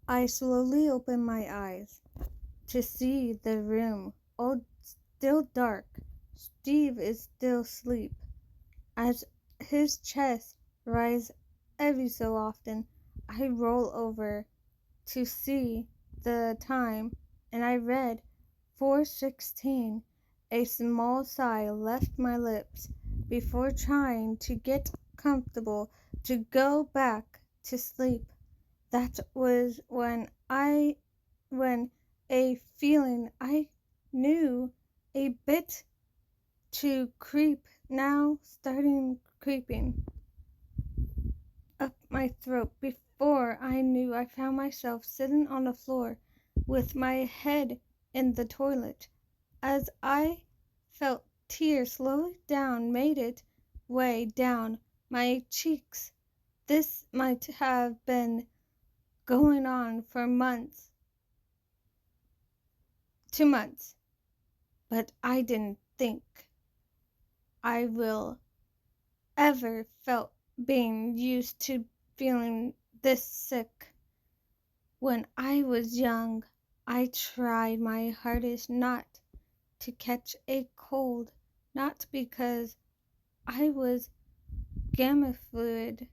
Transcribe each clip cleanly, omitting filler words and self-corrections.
I slowly opened my eyes to see the room all still dark. Steve is still asleep. As his chest rises every so often, I roll over to see the time, and I read 4:16. A small sigh left my lips before trying to get comfortable to go back to sleep. That was when a feeling I knew a bit to creep now starting creeping up my throat. Before I knew, I found myself sitting on the floor with my head in the toilet. As I felt tears slowly made it way down my cheeks. This might have been going on for months, 2 months, but I didn't think I will ever felt being used to feeling this sick. When I was young, I tried my hardest not to catch a cold, not because I was gamma fluid,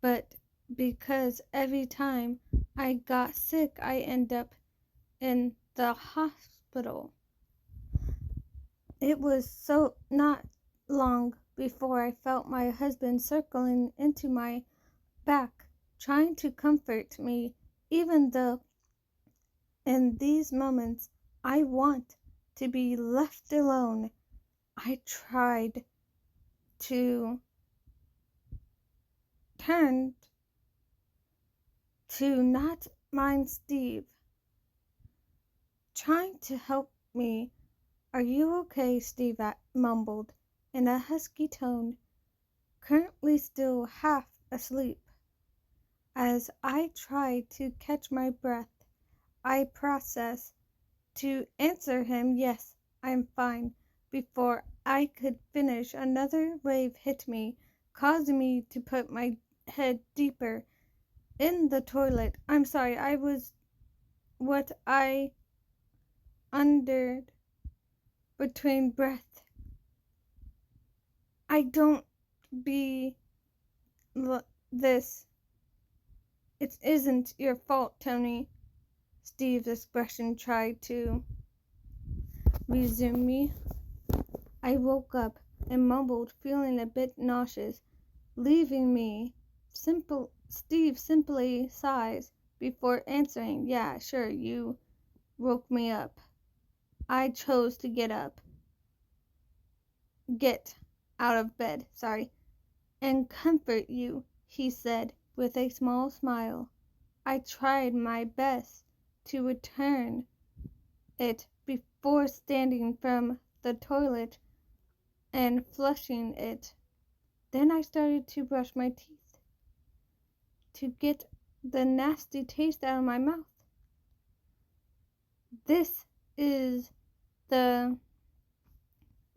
but because every time I got sick, I end up in the hospital. It was so not long before I felt my husband circling into my back, trying to comfort me, even though in these moments I want to be left alone. I tried to turn to not mind Steve, trying to help me. Are you okay? Steve mumbled in a husky tone, currently still half asleep. As I tried to catch my breath, I processed to answer him, yes, I'm fine. Before I could finish, another wave hit me, causing me to put my head deeper in the toilet. I'm sorry, I was what I undered between breath. I don't be this. It isn't your fault, Tony. Steve's expression tried to resume me. I woke up and mumbled, feeling a bit nauseous, leaving me. Steve simply sighs before answering, yeah, sure, you woke me up. I chose to get out of bed, and comfort you, he said with a small smile. I tried my best to return it before standing from the toilet and flushing it. Then I started to brush my teeth to get the nasty taste out of my mouth. This is the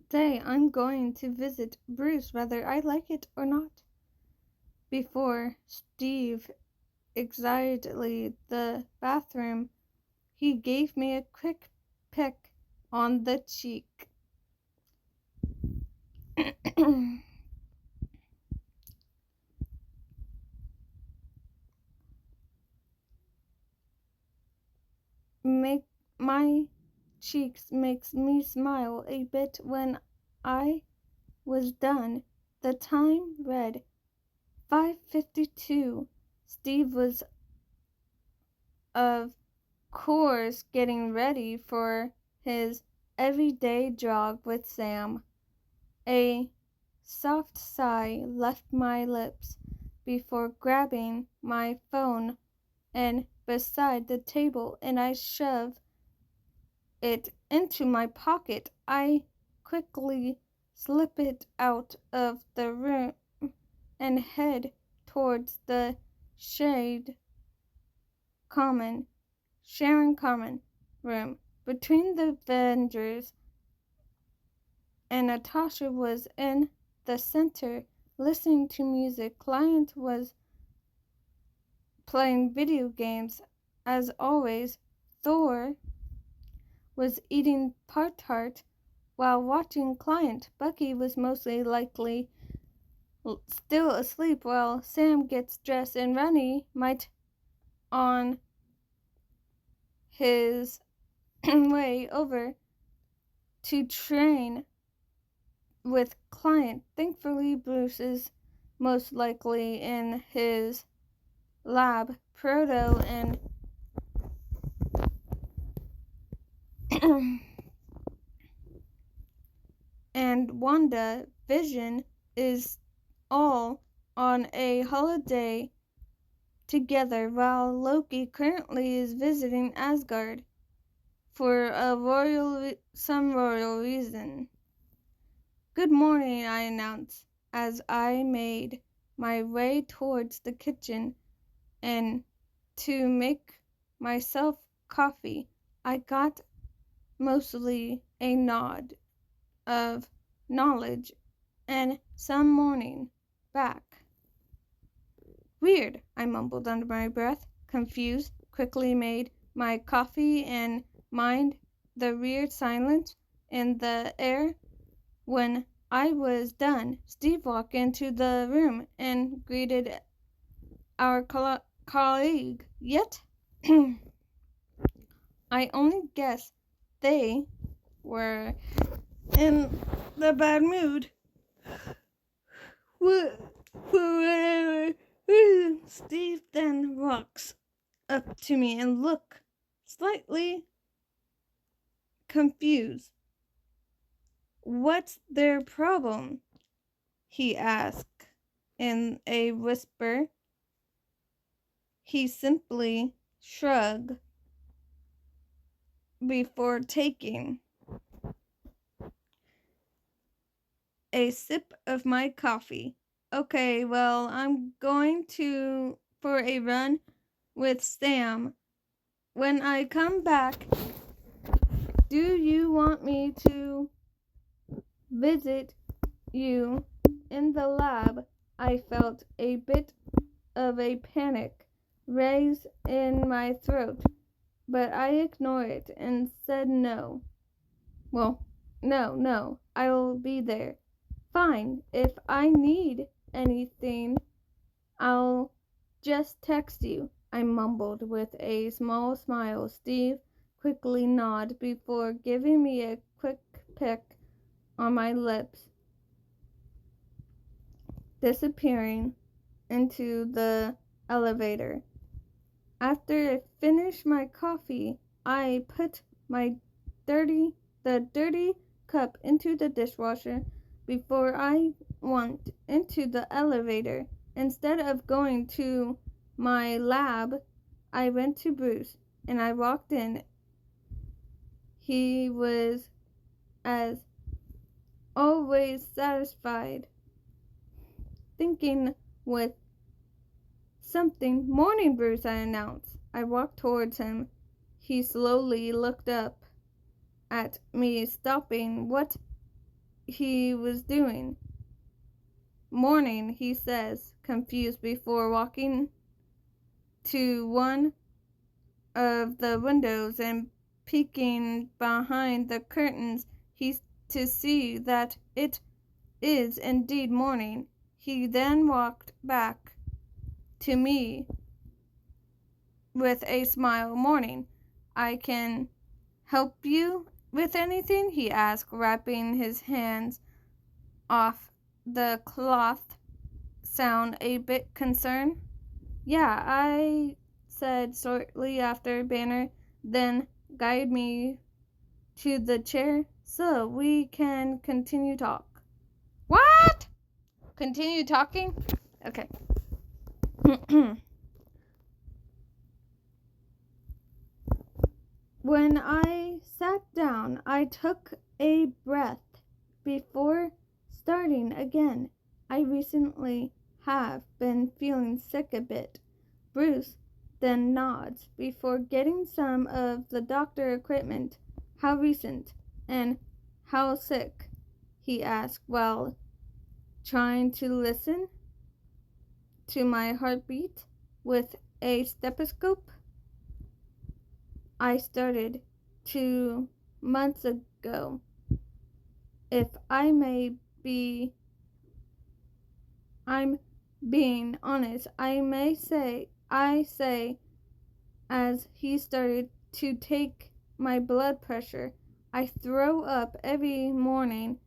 day I'm going to visit Bruce, whether I like it or not. Before Steve exited the bathroom, he gave me a quick peck on the cheek. Make my cheeks makes me smile a bit. When I was done, the time read 5:52. Steve was, of course, getting ready for his everyday jog with Sam. A soft sigh left my lips before grabbing my phone and beside the table, and I shoved it into my pocket. I quickly slip it out of the room and head towards the shade common, Sharon Common room. Between the vendors and Natasha was in the center listening to music. Client was playing video games. As always, Thor was eating Pop-Tart while watching client. Bucky was mostly likely still asleep while Sam gets dressed, and Ronnie might on his way over to train with client. Thankfully, Bruce is most likely in his lab. Proto and and Wanda Vision is all on a holiday together, while Loki currently is visiting Asgard for some royal reason. Good morning, I announced as I made my way towards the kitchen and to make myself coffee. I got mostly a nod of knowledge and some morning back. Weird, I mumbled under my breath, confused, quickly made my coffee and mind the weird silence in the air. When I was done, Steve walked into the room and greeted our colleague. Yet, I only guess they were in the bad mood. Whatever. Steve then walks up to me and looked slightly confused. What's their problem? He asked in a whisper. He simply shrugged before taking a sip of my coffee. Okay, well, I'm going for a run with Sam. When I come back, do you want me to visit you in the lab? I felt a bit of a panic rise in my throat, but I ignored it and said no. Well, no, I'll be there. Fine, if I need anything, I'll just text you, I mumbled with a small smile. Steve quickly nodded before giving me a quick peck on my lips, disappearing into the elevator. After I finished my coffee, I put the dirty cup into the dishwasher before I went into the elevator. Instead of going to my lab, I went to Bruce, and I walked in. He was, as always, satisfied, thinking with something. Morning, Bruce, I announced. I walked towards him. He slowly looked up at me, stopping what he was doing. Morning, he says, confused, before walking to one of the windows and peeking behind the curtains to see that it is indeed morning. He then walked back to me with a smile. Morning. I can help you with anything? He asked, wrapping his hands off the cloth, sound a bit concerned. Yeah, I said shortly after. Banner then guided me to the chair so we can continue talk. What? Continue talking? Okay. When I sat down, I took a breath before starting again. I recently have been feeling sick a bit. Bruce then nods before getting some of the doctor equipment. How recent and how sick? He asked while trying to listen to my heartbeat with a stethoscope? I started 2 months ago. If I may be, I'm being honest, I say, as he started to take my blood pressure, I throw up every morning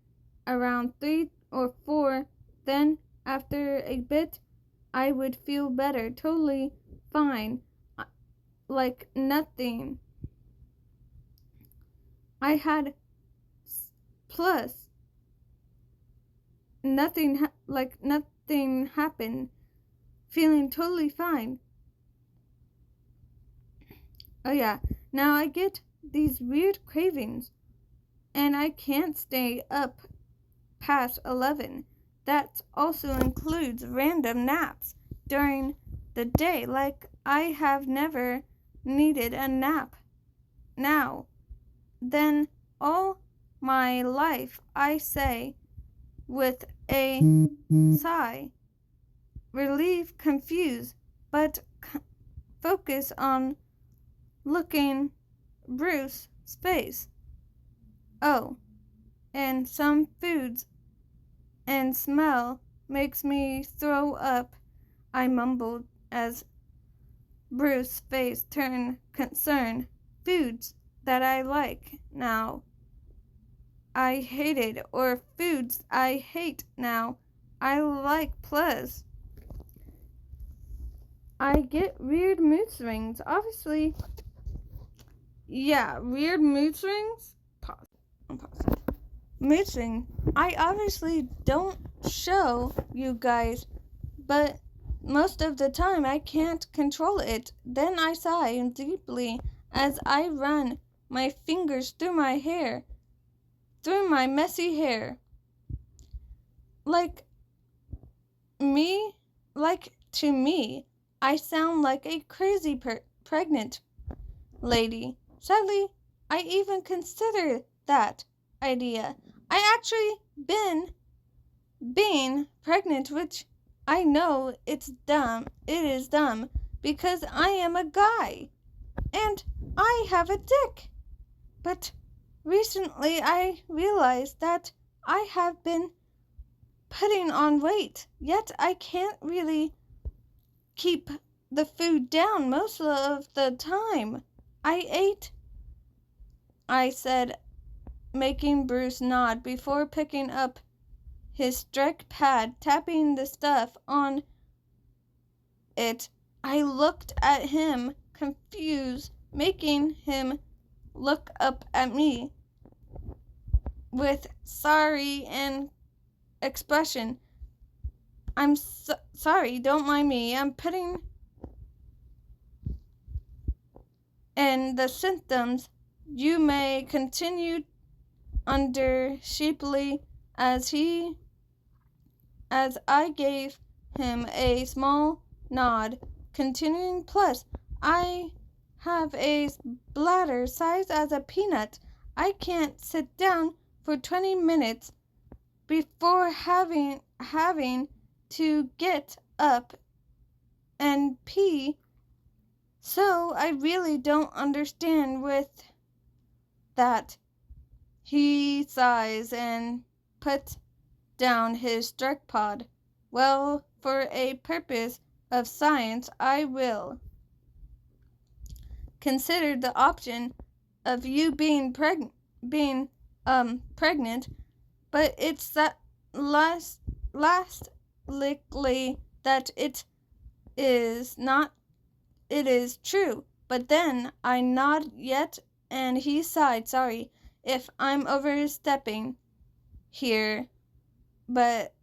around 3 or 4. Then, after a bit, I would feel better, totally fine, like nothing. I had plus nothing, like nothing happened, feeling totally fine. Oh yeah, now I get these weird cravings, and I can't stay up past 11. That also includes random naps during the day, like I have never needed a nap now. Then all my life, I say, with a sigh, relief, confused, but focus on looking Bruce's face. Oh, and some foods and smell makes me throw up, I mumbled as Bruce's face turned concerned. Foods that I like now I hated, or foods I hate now I like. Plus, I get weird mood swings. Obviously, yeah, weird mood swings. Pause. Mood swing. I obviously don't show you guys, but most of the time I can't control it. Then I sigh deeply as I run my fingers through my hair, through my messy hair. Like me, to me, I sound like a crazy pregnant lady. Sadly, I even consider that idea. I actually being pregnant, which I know it is dumb, because I am a guy, and I have a dick. But recently I realized that I have been putting on weight, yet I can't really keep the food down most of the time. I said, making Bruce nod before picking up his stretch pad, tapping the stuff on it. I looked at him, confused, making him look up at me with sorry and expression. I'm sorry, don't mind me. I'm putting in the symptoms. You may continue under sheeply as I gave him a small nod, continuing. Plus, I have a bladder size as a peanut. I can't sit down for 20 minutes before having to get up and pee. So I really don't understand with that. He sighs and puts down his strike pod. Well, for a purpose of science, I will consider the option of you being pregnant, but it's that last likely that it is not. It is true. But then I nod yet, and he sighed. Sorry if I'm overstepping here, but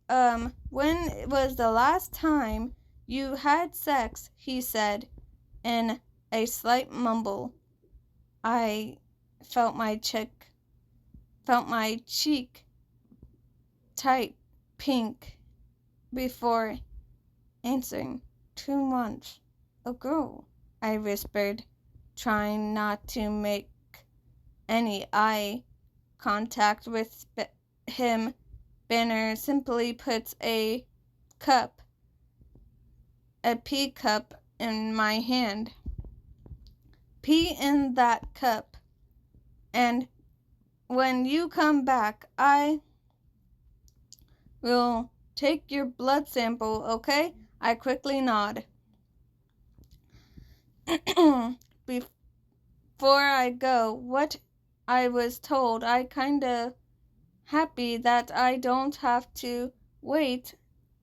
when was the last time you had sex? He said in a slight mumble. I felt my cheek tight pink before answering. 2 months ago, I whispered, trying not to make any eye contact with him. Banner simply puts a pea cup in my hand. Pee in that cup, and when you come back, I will take your blood sample, okay? I quickly nod. Before I go, what I was told, I kinda happy that I don't have to wait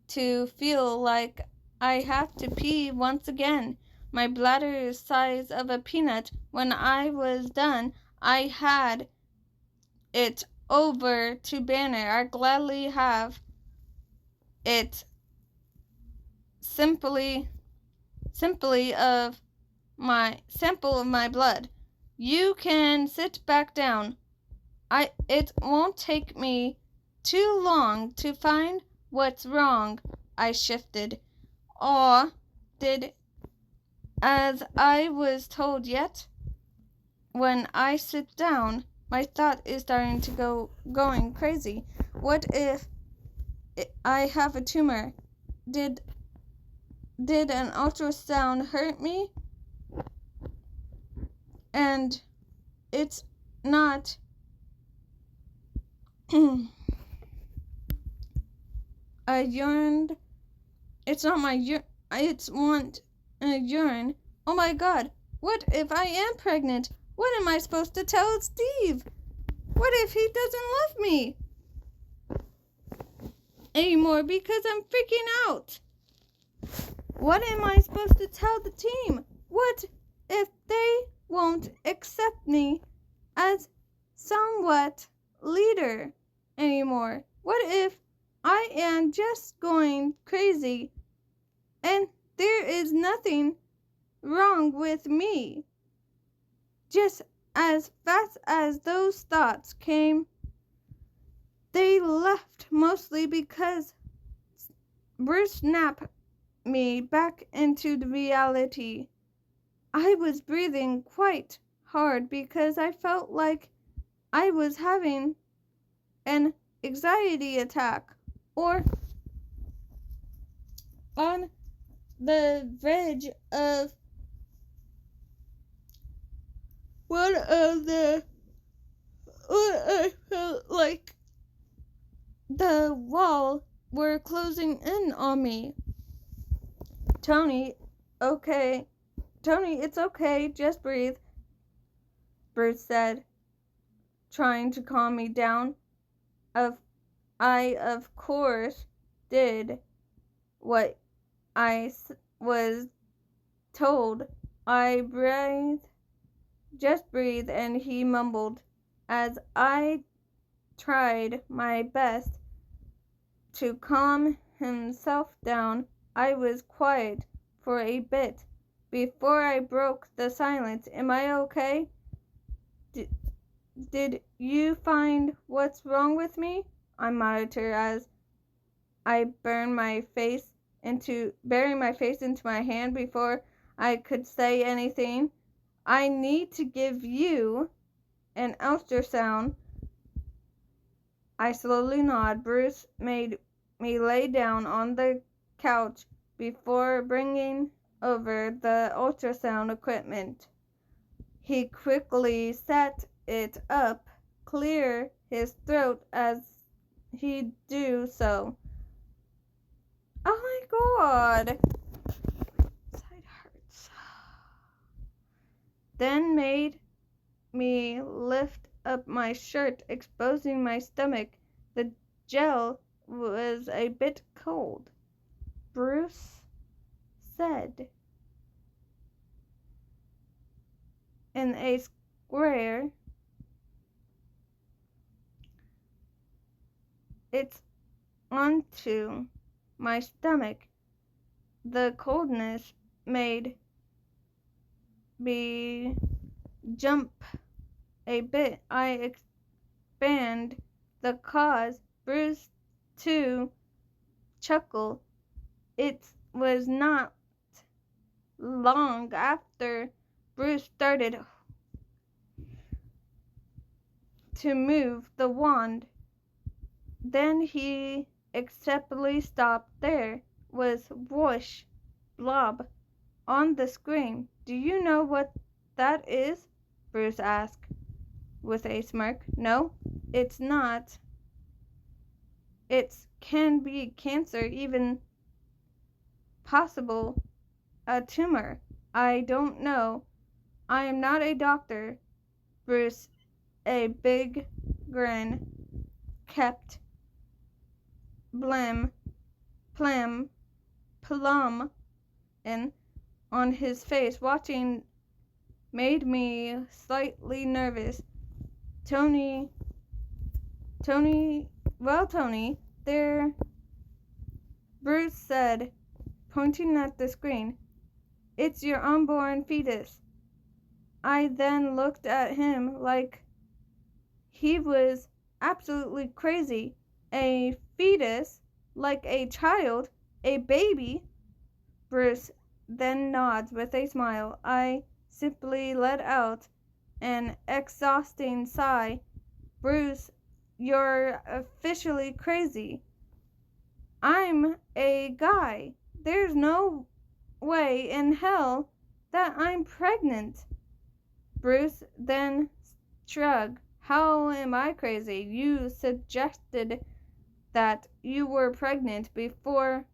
to feel like I have to pee once again. My bladder is size of a peanut. When I was done, I had it over to Banner. I gladly have it simply of my sample of my blood. You can sit back down. It won't take me too long to find what's wrong. I shifted. Aw, did as I was told yet? When I sit down, my thought is starting to going crazy. What if I have a tumor? Did an ultrasound hurt me? And it's not a urine. It's not my urine. It's want a urine. Oh my God! What if I am pregnant? What am I supposed to tell Steve? What if he doesn't love me anymore because I'm freaking out? What am I supposed to tell the team? What if they won't accept me as somewhat leader anymore? What if I am just going crazy and there is nothing wrong with me? Just as fast as those thoughts came, they left mostly because Bruce snapped me back into the reality. I was breathing quite hard because I felt like I was having an anxiety attack or on the verge of one of the what I felt like the wall were closing in on me. Tony, it's okay, just breathe, Bruce said, trying to calm me down. I, of course, did what I was told. I breathed, just breathe, and he mumbled. As I tried my best to calm himself down, I was quiet for a bit before I broke the silence. Am I okay? Did you find what's wrong with me? I muttered as I burying my face into my hand before I could say anything. I need to give you an ultrasound. I slowly nodded. Bruce made me lay down on the couch before bringing over the ultrasound equipment. He quickly set it up, clear his throat as he do so. Oh my God! Side hurts. Then made me lift up my shirt, exposing my stomach. The gel was a bit cold. Bruce said in a square, it's onto my stomach. The coldness made me jump a bit. I expand the cause Bruce to chuckle. It was not long after Bruce started to move the wand. Then he acceptably stopped. There was whoosh, blob, on the screen. Do you know what that is? Bruce asked with a smirk. No, it's not. It can be cancer, even possible a tumor. I don't know. I am not a doctor. Bruce, a big grin, kept blam, plum, plum, and on his face. Watching made me slightly nervous. Tony, Tony, there, Bruce said, pointing at the screen. It's your unborn fetus. I then looked at him like he was absolutely crazy. A fetus? Like a child? A baby? Bruce then nods with a smile. I simply let out an exhausting sigh. Bruce, you're officially crazy. I'm a guy. There's no way in hell that I'm pregnant. Bruce then shrugged. How am I crazy? You suggested that you were pregnant before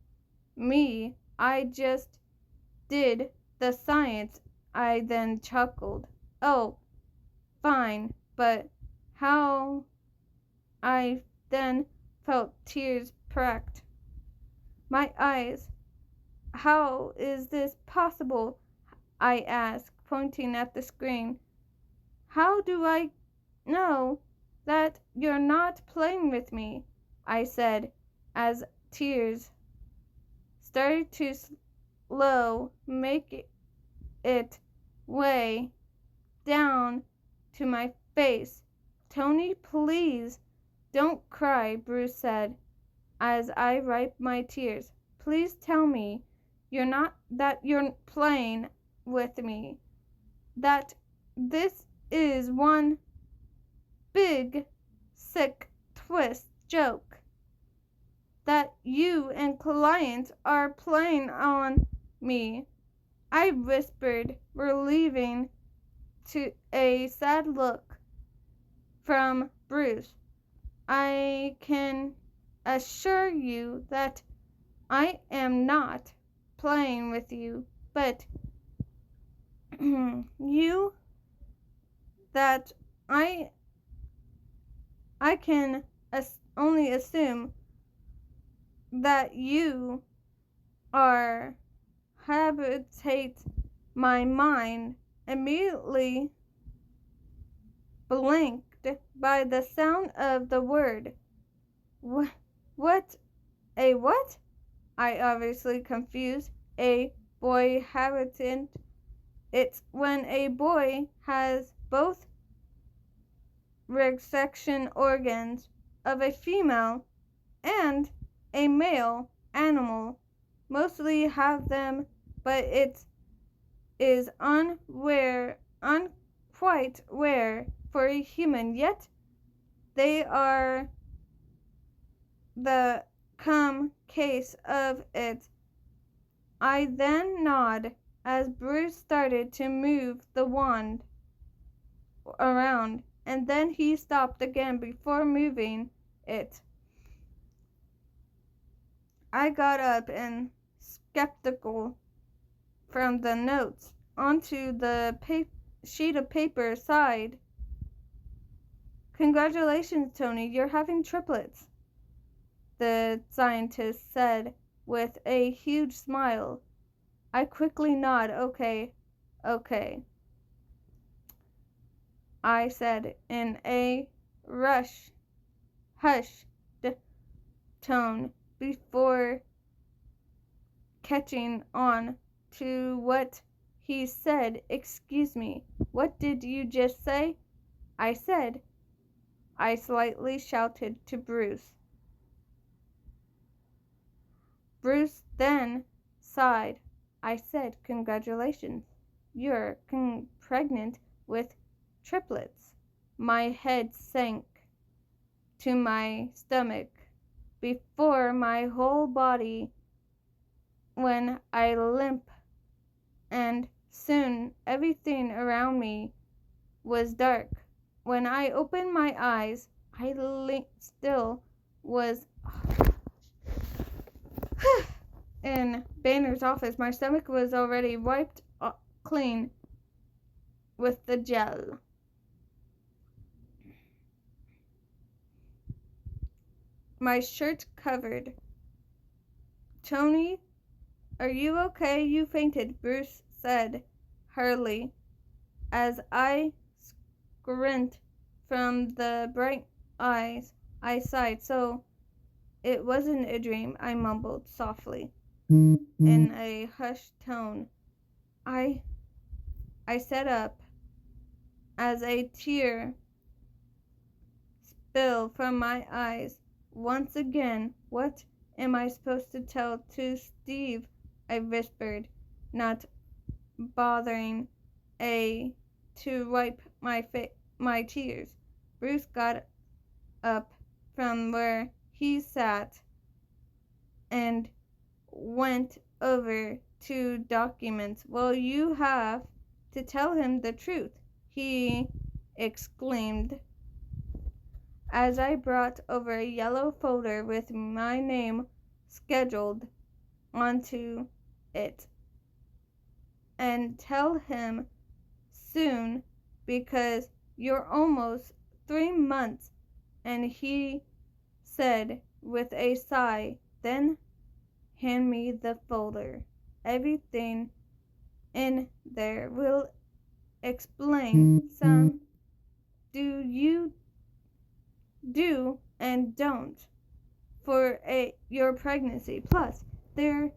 me. I just did the science. I then chuckled. Oh, fine, but how? I then felt tears pricked my eyes. How is this possible? I asked, pointing at the screen. How do I know that you're not playing with me? I said, as tears started to slow make it way down to my face. Tony, please don't cry, Bruce said, as I wiped my tears. Please tell me you're playing with me, that this is one big, sick twist joke, that you and client are playing on me. I whispered, relieving to a sad look from Bruce. I can assure you that I am not playing with you, but you that I can only assume that you are habitate my mind immediately blanked by the sound of the word. What? A what? I obviously confused. A boy habitant. It's when a boy has both reproduction organs of a female and a male animal. Mostly have them, but it is quite rare for a human, yet they are the case of it. I then nod as Bruce started to move the wand around, and then he stopped again before moving it. I got up and skeptical from the notes onto the sheet of paper side. Congratulations, Tony, you're having triplets, the scientist said with a huge smile. I quickly nod. Okay. I said in a hushed tone before catching on to what he said. Excuse me, what did you just say? I said, I slightly shouted to Bruce. Bruce then sighed. I said, congratulations, you're pregnant with triplets. My head sank to my stomach before my whole body when I limped and soon everything around me was dark. When I opened my eyes, I still was in Banner's office. My stomach was already wiped clean with the gel. My shirt covered. Tony, are you okay? You fainted, Bruce said hurriedly as I squinted from the bright eyes. I sighed. So it wasn't a dream, I mumbled softly in a hushed tone. I sat up as a tear spilled from my eyes. Once again, what am I supposed to tell to Steve? I whispered, not bothering to wipe my tears. Bruce got up from where he sat and went over to documents. Well, you have to tell him the truth, he exclaimed as I brought over a yellow folder with my name scheduled onto it. And tell him soon because you're almost 3 months. And he said with a sigh, then hand me the folder. Everything in there will explain some do and don't for your pregnancy. Plus, there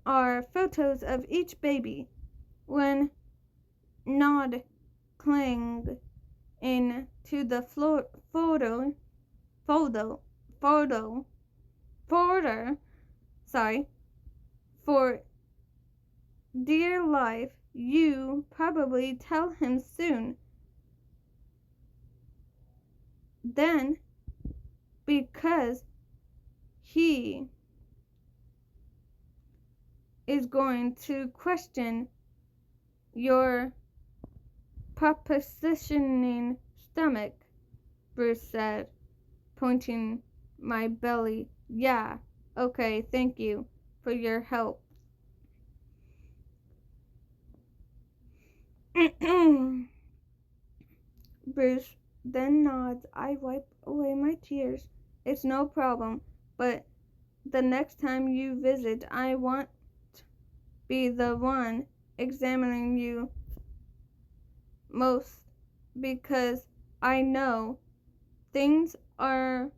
are photos of each baby. When Nod clung into the folder, sorry, for dear life, you probably tell him soon. Then, because he is going to question your propositioning stomach, Bruce said, pointing my belly. Yeah, okay, thank you for your help. Bruce then nods. I wipe away my tears. It's no problem, but the next time you visit, I won't be the one examining you most because I know things are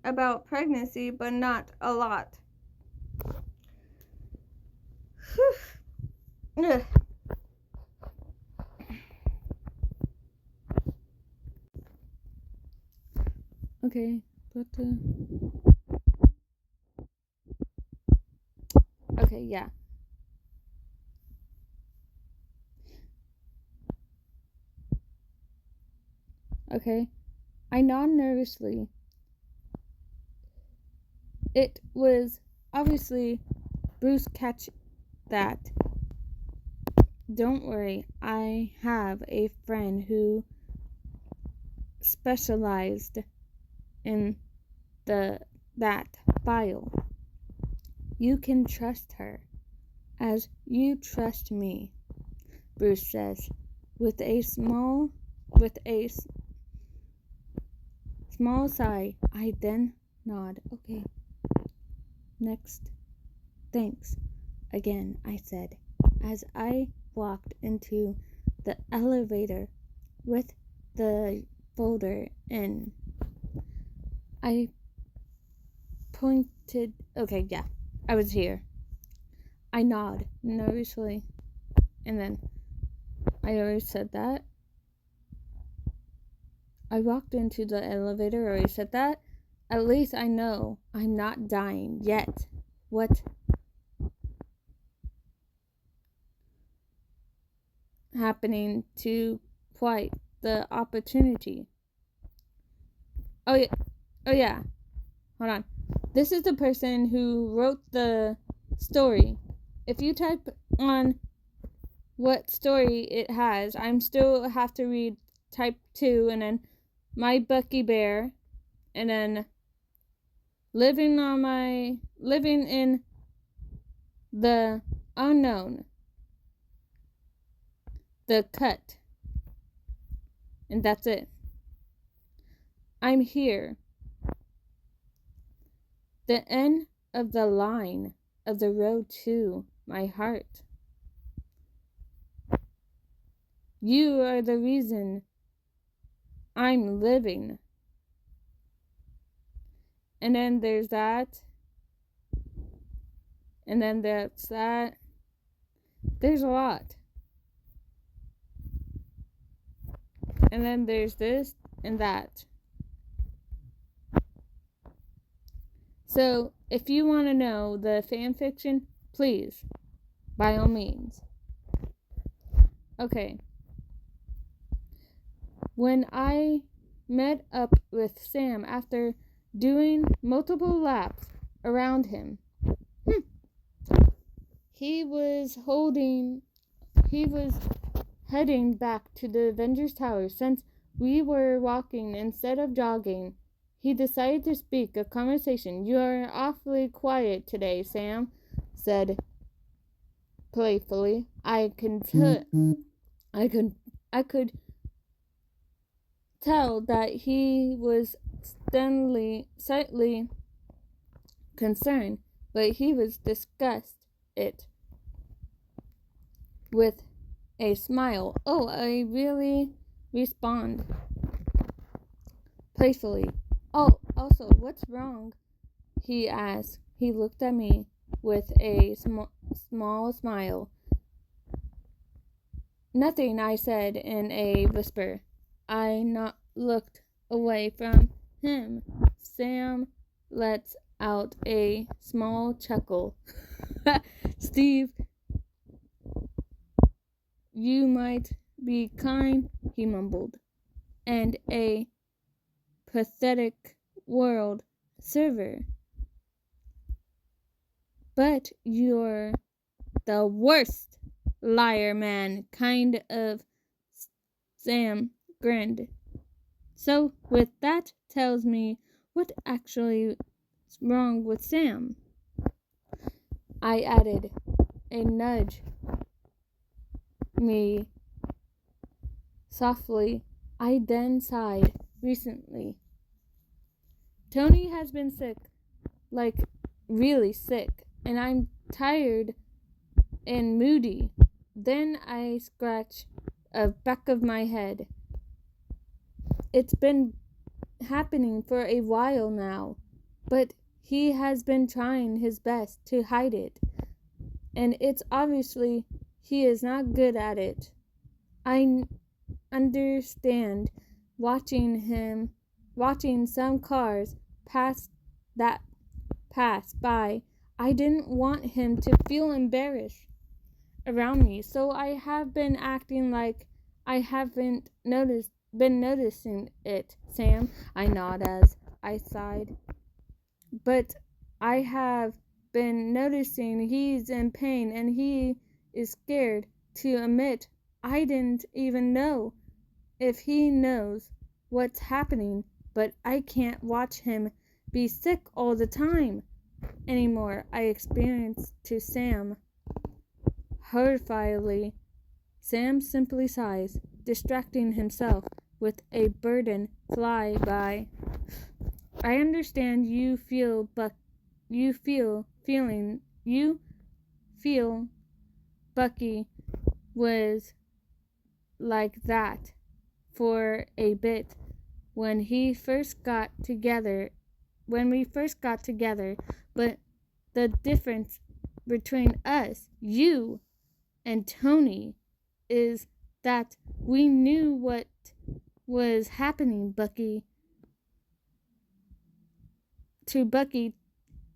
about pregnancy, but not a lot. Okay, but okay, yeah. Okay, I nod nervously. It was obviously Bruce catch that. Don't worry, I have a friend who specialized in that file. You can trust her as you trust me, Bruce says, with a small sigh. I then nod. Okay. Next. Thanks again, I said, as I walked into the elevator with the folder in. I pointed. Okay, yeah, I was here. I nod nervously, and then I already said that. I walked into the elevator, already said that. At least I know I'm not dying yet. What happening to quite the opportunity? Oh yeah. Hold on. This is the person who wrote the story. if you type on what story it has, I'm still have to read type 2, and then My Bucky Bear, and then living in the unknown, the cut, and that's it. I'm here. The end of the line of the road to my heart. You are the reason I'm living. And then there's that. And then that's that. There's a lot. And then there's this and that. So, if you want to know the fan fiction, please, by all means. Okay. When I met up with Sam after doing multiple laps around him, he was heading back to the Avengers Tower. Since we were walking instead of jogging, he decided to speak a conversation. "You are awfully quiet today, Sam," said playfully. I could tell that he was slightly concerned, but he was disgusted with a smile. "Oh, I really," respond playfully. "Oh, also, what's wrong?" he asked. He looked at me with a small smile. "Nothing," I said in a whisper. I looked away from him. Sam lets out a small chuckle. "Steve, you might be kind," he mumbled, "and a pathetic world server. But you're the worst liar man," kind of. Sam grinned. "So, with that tells me what actually is wrong with Sam," I added. A nudge me softly. I then sighed. "Recently, Tony has been sick, like really sick, and I'm tired and moody." Then I scratched the back of my head. "It's been happening for a while now, but he has been trying his best to hide it, and it's obviously he is not good at it. I understand watching some cars pass by. I didn't want him to feel embarrassed around me, so I have been acting like I haven't been noticing it." "Sam," I nod as I sighed. "But I have been noticing he's in pain, and he is scared to admit. I didn't even know if he knows what's happening, but I can't watch him be sick all the time anymore," I experienced to Sam. Horrifiedly, Sam simply sighs, distracting himself with a bird fly by. "I understand you feel Bucky was like that for a bit when we first got together, but the difference between us, you and Tony, is that we knew what was happening to Bucky,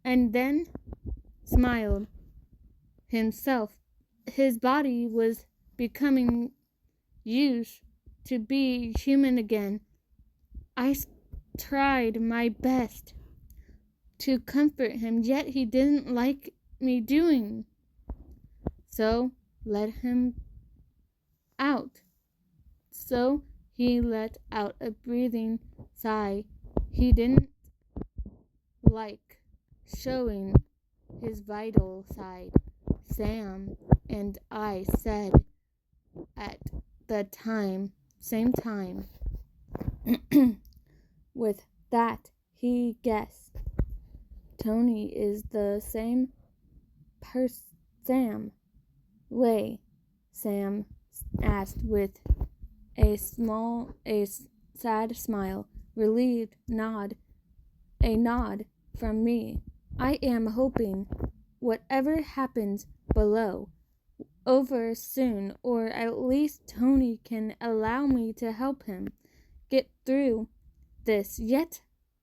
and then smiled himself. His body was becoming used to be human again. I tried my best to comfort him, yet he didn't like me doing So let him out. So he let out a breathing sigh. He didn't like showing his vital side. Sam and I said at the same time. With that, he guessed. Tony is the same Sam way? Sam asked with a sad smile, relieved a nod from me. I am hoping whatever happens below over soon, or at least Tony can allow me to help him get through this. Yet,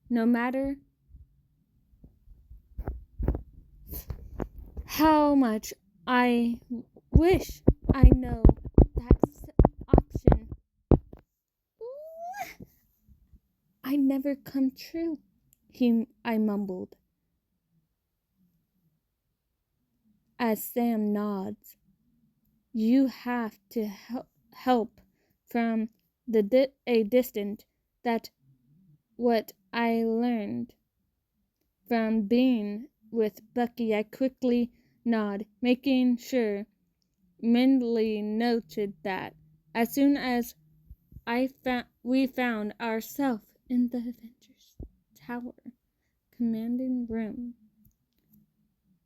no matter how much I wish I know that's option, I never come true, I mumbled, as Sam nods. You have to help from a distance. That's what I learned from being with Bucky. I quickly nod, making sure mentally noted that. As soon as we found ourselves in the Avengers Tower commanding room,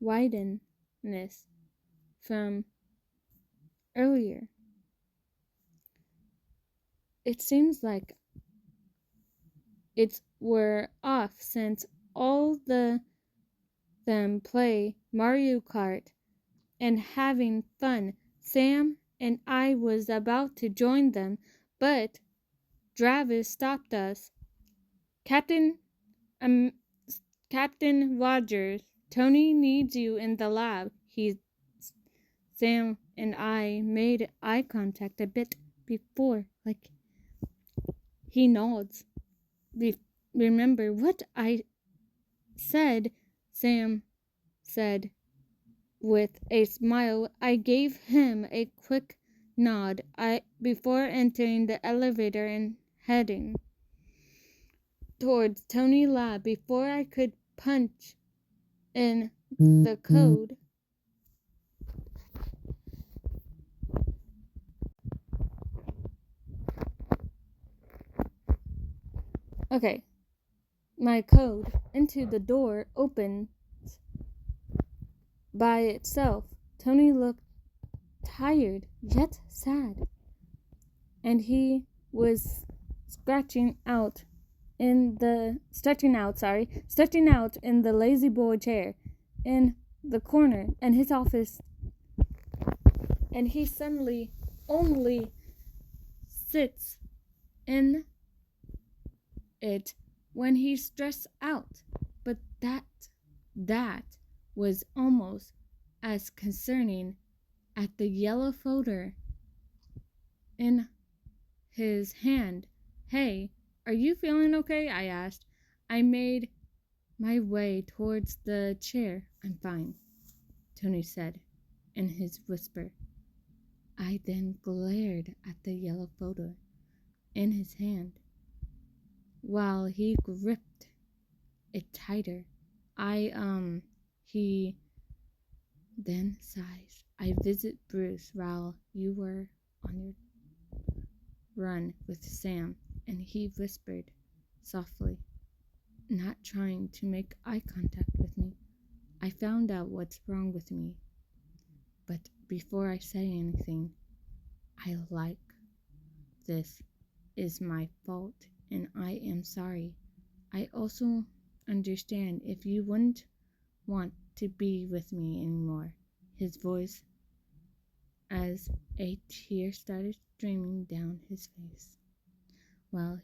wideness from earlier. It seems like we're off since all them play Mario Kart and having fun. Sam and I was about to join them, but Travis stopped us. Um, Captain Rogers, Tony needs you in the lab. Sam and I made eye contact a bit before, like he nods. Remember what I said? Sam said with a smile. I gave him a quick nod before entering the elevator and heading towards Tony's lab. Before I could punch in the code, my code into the door opened by itself. Tony looked tired yet sad, and he was stretching out in the lazy boy chair in the corner in his office, and he suddenly only sits in it when he's stressed out. But that was almost as concerning at the yellow folder in his hand. Hey, are you feeling okay? I asked. I made my way towards the chair. I'm fine, Tony said in his whisper. I then glared at the yellow folder in his hand while he gripped it tighter. He then sighs. I visit Bruce while you were on your run with Sam, and he whispered softly, not trying to make eye contact with me. I found out what's wrong with me, but before I say anything, this is my fault, and I am sorry. I also understand if you wouldn't want to be with me anymore. His voice as a tear started streaming down his face. While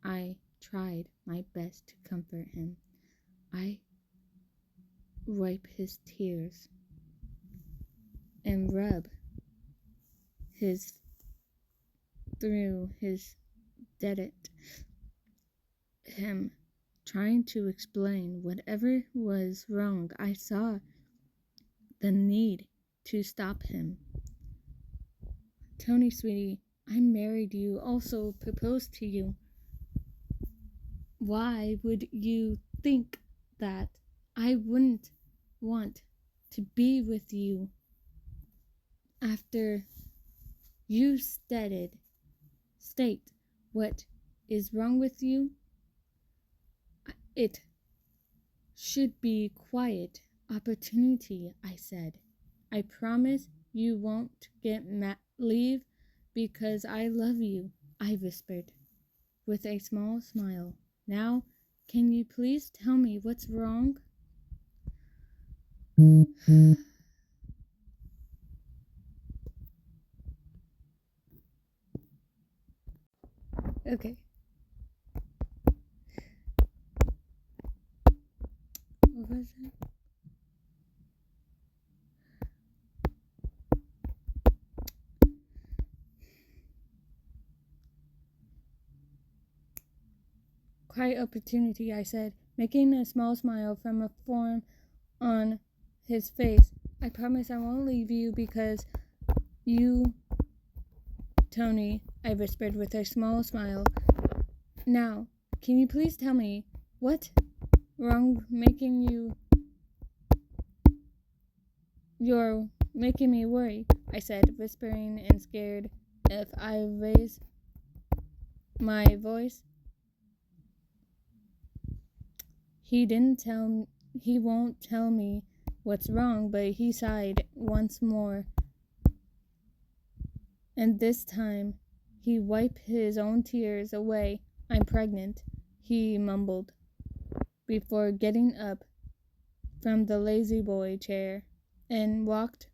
I tried my best to comfort him. I wipe his tears and rub through his dead him, trying to explain whatever was wrong. I saw the need to stop him. Tony, sweetie, I married you, also proposed to you. Why would you think that I wouldn't want to be with you after you state what is wrong with you? It should be quiet opportunity, I said. I promise you won't get leave because I love you, I whispered with a small smile. Now, can you please tell me what's wrong? Okay. What was it? Quiet opportunity, I said, making a small smile from a form on his face. I promise I won't leave you because you, Tony, I whispered with a small smile. Now, can you please tell me what wrong making you... You're making me worry, I said, whispering and scared if I raise my voice. He won't tell me what's wrong, but he sighed once more. And this time, he wiped his own tears away. I'm pregnant, he mumbled, before getting up from the lazy boy chair and walked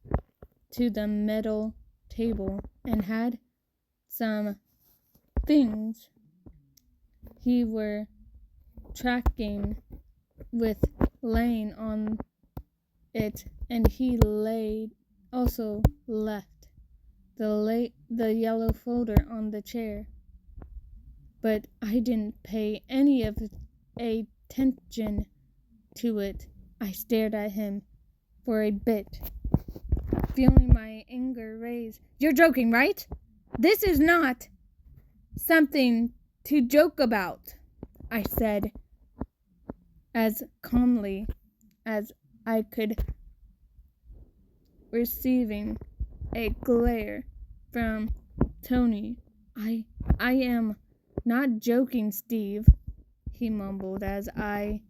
to the metal table and had some things he were tracking with laying on it, and he also left the yellow folder on the chair. But I didn't pay any of attention to it. I stared at him for a bit, feeling my anger rise. You're joking, right? This is not something to joke about, I said, as calmly as I could, receiving a glare from Tony. I am not joking, Steve, he mumbled as I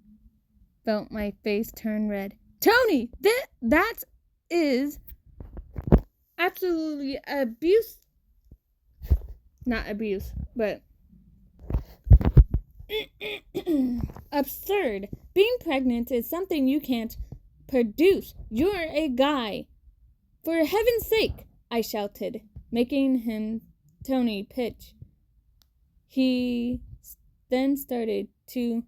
felt my face turn red. Tony, that is absolutely abuse. Not abuse, but absurd. Being pregnant is something you can't produce. You're a guy. For heaven's sake, I shouted, making Tony pitch. He then started to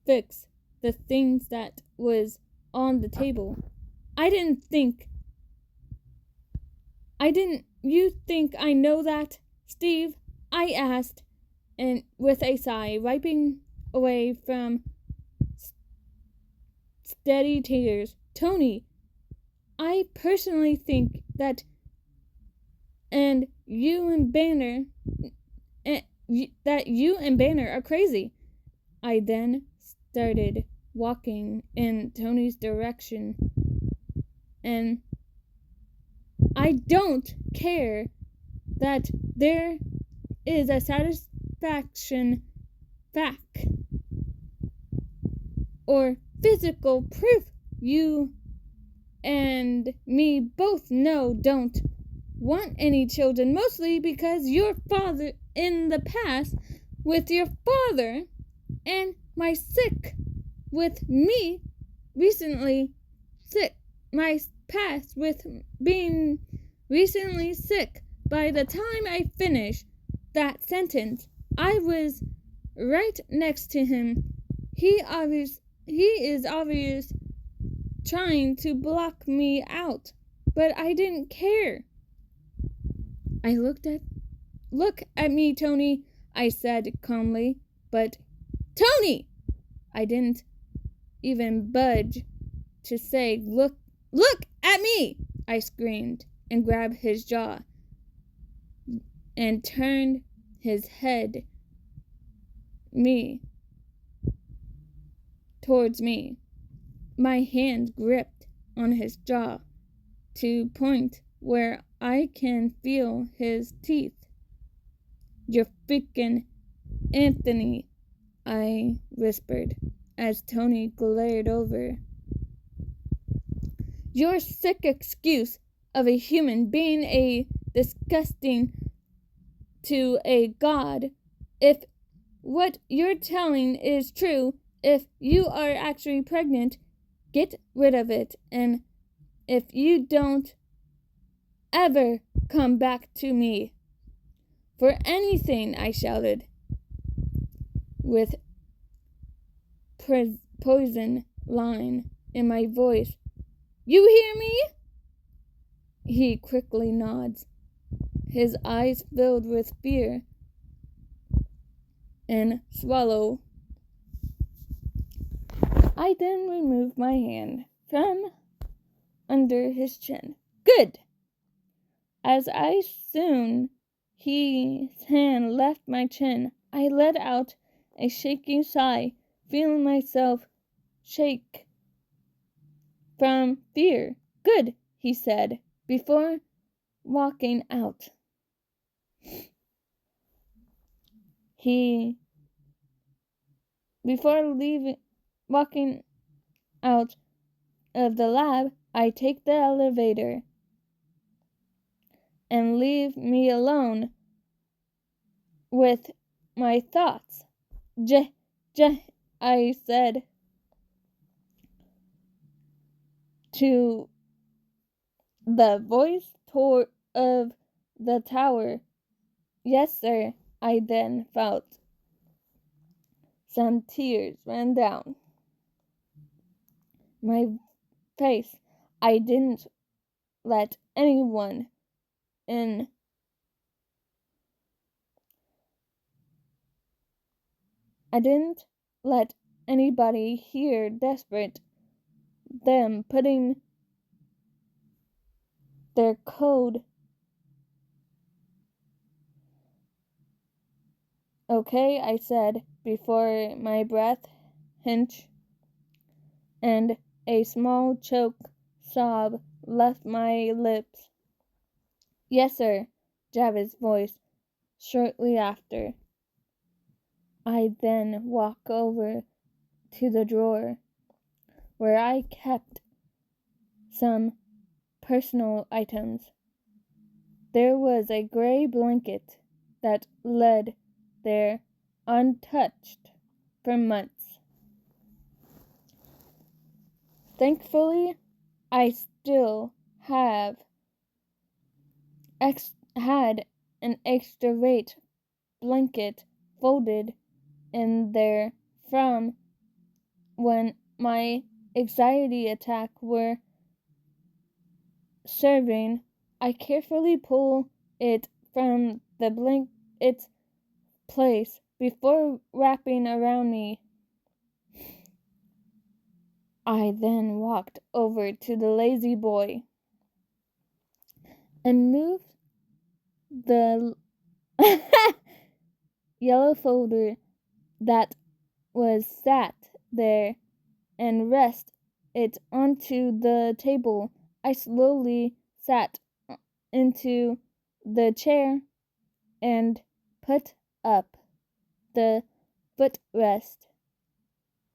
fix the things that was on the table. You think I know that, Steve? I asked, and with a sigh, wiping away from steady tears. Tony, I personally think that you and Banner are crazy. I then started walking in Tony's direction, and I don't care that there is a satisfaction fact or physical proof you and me both know don't want any children, mostly because your father in the past with your father and my sick with me recently sick. My past with being recently sick. By the time I finished that sentence, I was right next to him. He is obvious trying to block me out, but I didn't care. Look at me, Tony, I said calmly, but Tony! I didn't even budge to say, look at me! I screamed and grabbed his jaw and turned his head towards me. My hand gripped on his jaw to point where I can feel his teeth. "You're freaking Anthony," I whispered as Tony glared over. "Your sick excuse of a human being a disgusting to a god. If what you're telling is true, if you are actually pregnant, get rid of it, and if you don't ever come back to me for anything," I shouted with poison line in my voice. "You hear me?" He quickly nods, his eyes filled with fear and swallow. I then removed my hand from under his chin. "Good!" As soon his hand left my chin, I let out a shaky sigh, feeling myself shake from fear. "Good," he said, before walking out. Before walking out of the lab, I take the elevator and leave me alone with my thoughts. I said to the voice of the tower. "Yes, sir." I then felt some tears ran down my face. I didn't let anyone in. I didn't let anybody hear desperate them putting their code. "Okay," I said before my breath hinched and a small choke sob left my lips. "Yes, sir," Javid's voice shortly after. I then walked over to the drawer where I kept some personal items. There was a gray blanket that laid there untouched for months. Thankfully, I still had an extra weight blanket folded in there from when my anxiety attack were serving. I carefully pull it from its place before wrapping around me. I then walked over to the lazy boy and moved the yellow folder that was sat there and rest it onto the table. I slowly sat into the chair and put up the footrest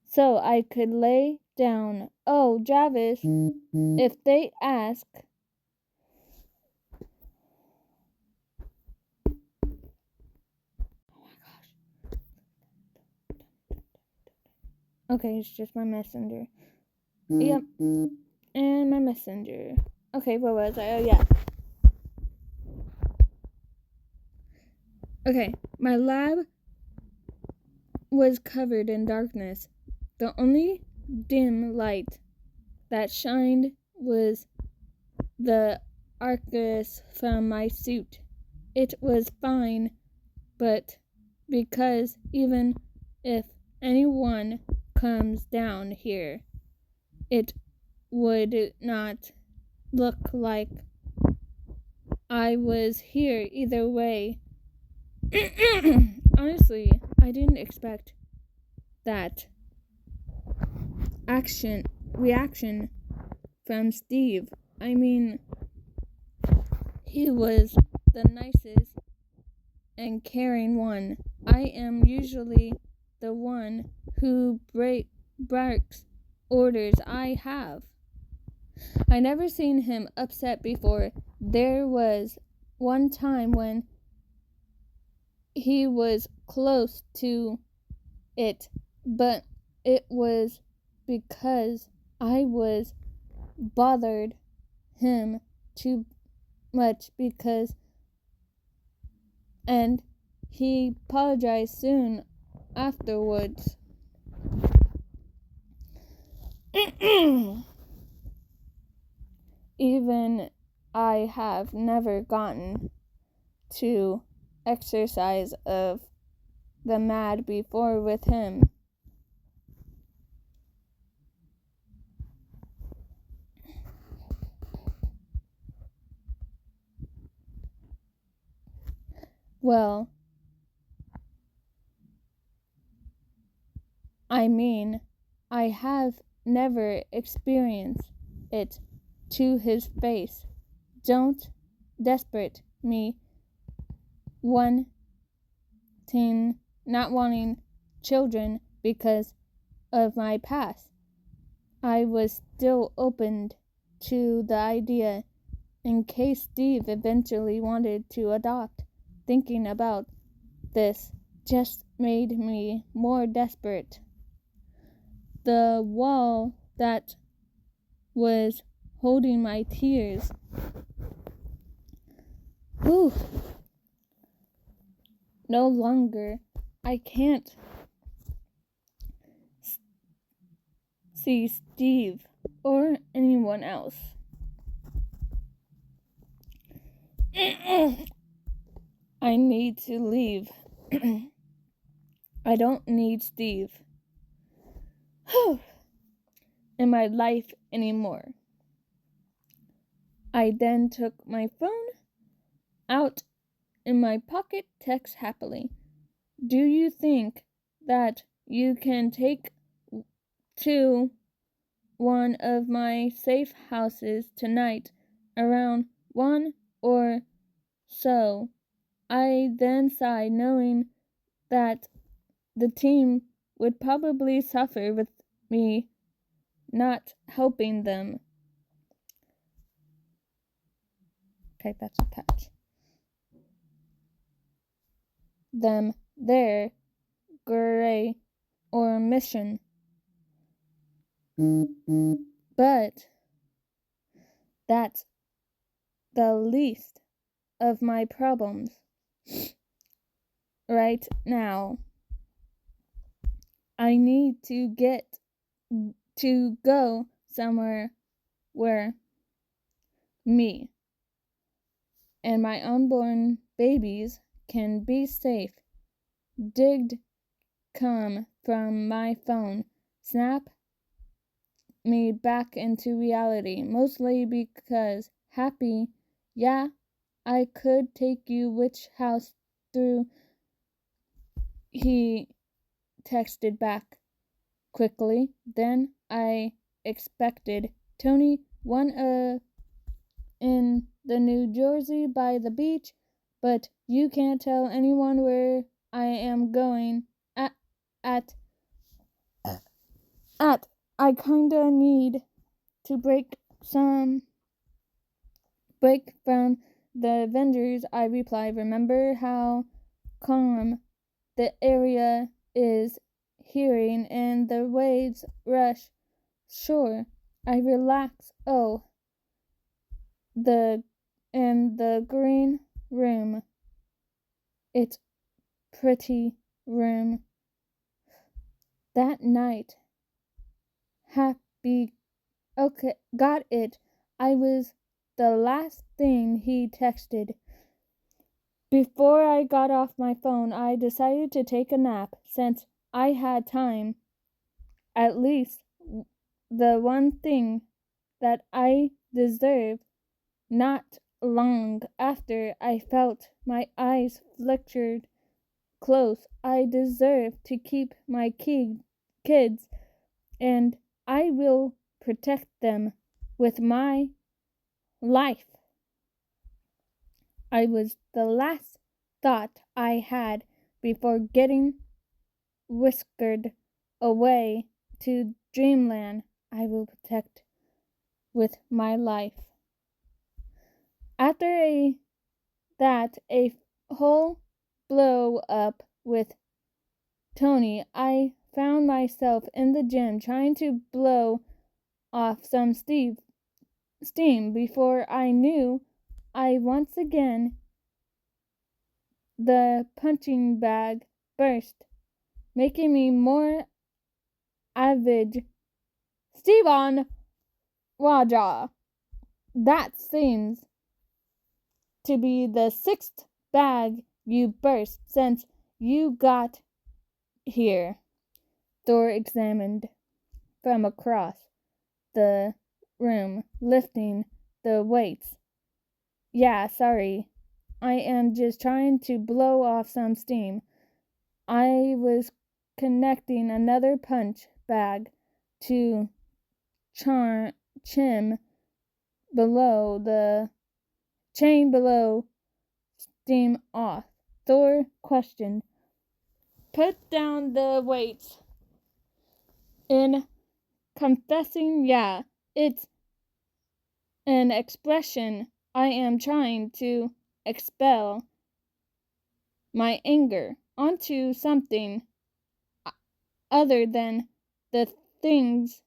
so I could lay down. "Oh, Jarvis, if they ask..." Okay, it's just my messenger. Yep. And my messenger. Okay, where was I? Oh, yeah. Okay, my lab was covered in darkness. The only dim light that shined was the Arcus from my suit. It was fine, but because even if anyone comes down here, it would not look like I was here either way. Honestly, I didn't expect that reaction from Steve. I mean, he was the nicest and caring one. I am usually the one who barks orders I have. I never seen him upset before. There was one time when he was close to it, but it was because I was bothered him too much and he apologized soon afterwards. Even I have never gotten to exercise of the mad before with him. Well, I mean, I have never experienced it to his face. Don't desperate me not wanting children because of my past. I was still open to the idea in case Steve eventually wanted to adopt. Thinking about this just made me more desperate. The wall that was holding my tears. Ooh. No longer. I can't see Steve or anyone else. I need to leave. I don't need Steve in my life anymore. I then took my phone out in my pocket, text happily. Do you think that you can take to one of my safe houses tonight around 1 or so? I then sighed, knowing that the team would probably suffer with me not helping them. Okay, that's a touch. Them their gray or mission. But that's the least of my problems right now. I need to go somewhere where me and my unborn babies can be safe. Did come from my phone. Snap me back into reality, mostly because happy. Yeah, I could take you which house through. He texted back quickly. Then I expected Tony one in the New Jersey by the beach, but you can't tell anyone where I am going at I kinda need to break from the Avengers. I reply, remember how calm the area is hearing and the waves rush. Sure, I relax. Oh, the green room. It's pretty room. That night. Happy. Okay, got it. I was the last thing he texted. Before I got off my phone, I decided to take a nap since I had time. At least the one thing that I deserve. Not long after I felt my eyes flickered close. I deserve to keep my kids, and I will protect them with my life. I was the last thought I had before getting whisked away to dreamland. I will protect with my life. After a whole blow up with Tony, I found myself in the gym trying to blow off some steam. Before I knew, I once again the punching bag burst, making me more avid. Steven Raja, that seems to be the sixth bag you burst since you got here. Thor examined from across the room, lifting the weights. Yeah, sorry. I am just trying to blow off some steam. I was connecting another punch bag to chain below steam off. Thor questioned. Put down the weights. In confessing, yeah, it's an expression. I am trying to expel my anger onto something other than the things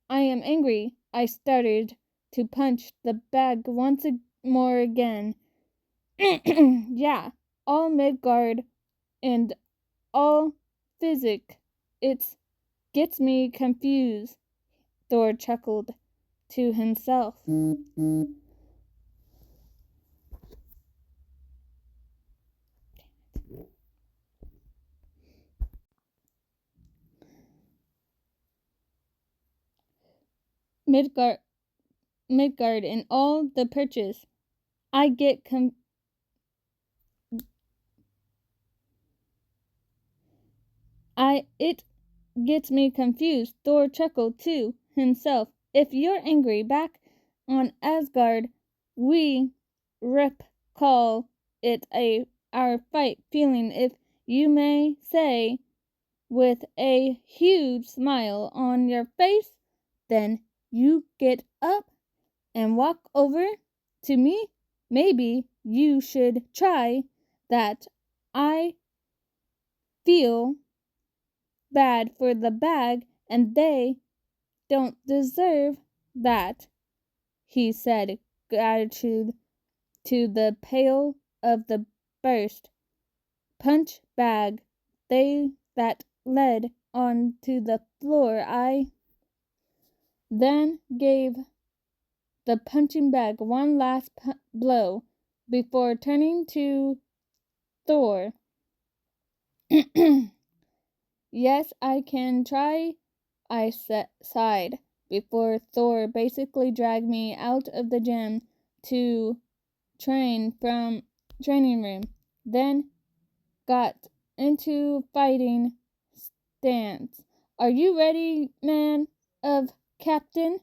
I am angry. I started to punch the bag once more again. Yeah, all Midgard and all physic. It gets me confused, Thor chuckled to himself. Midgard and all the purchase. I get it gets me confused. Thor chuckled to himself. If you're angry back on Asgard, we call it our fight feeling, if you may say, with a huge smile on your face. Then you get up and walk over to me. Maybe you should try that. I feel bad for the bag, and they don't deserve that, he said, gratitude to the pail of the burst punch bag that led onto the floor. I then gave the punching bag one last blow before turning to Thor. Yes, I can try, I sighed, before Thor basically dragged me out of the gym to training room, then got into fighting stance. Are you ready, man of Captain?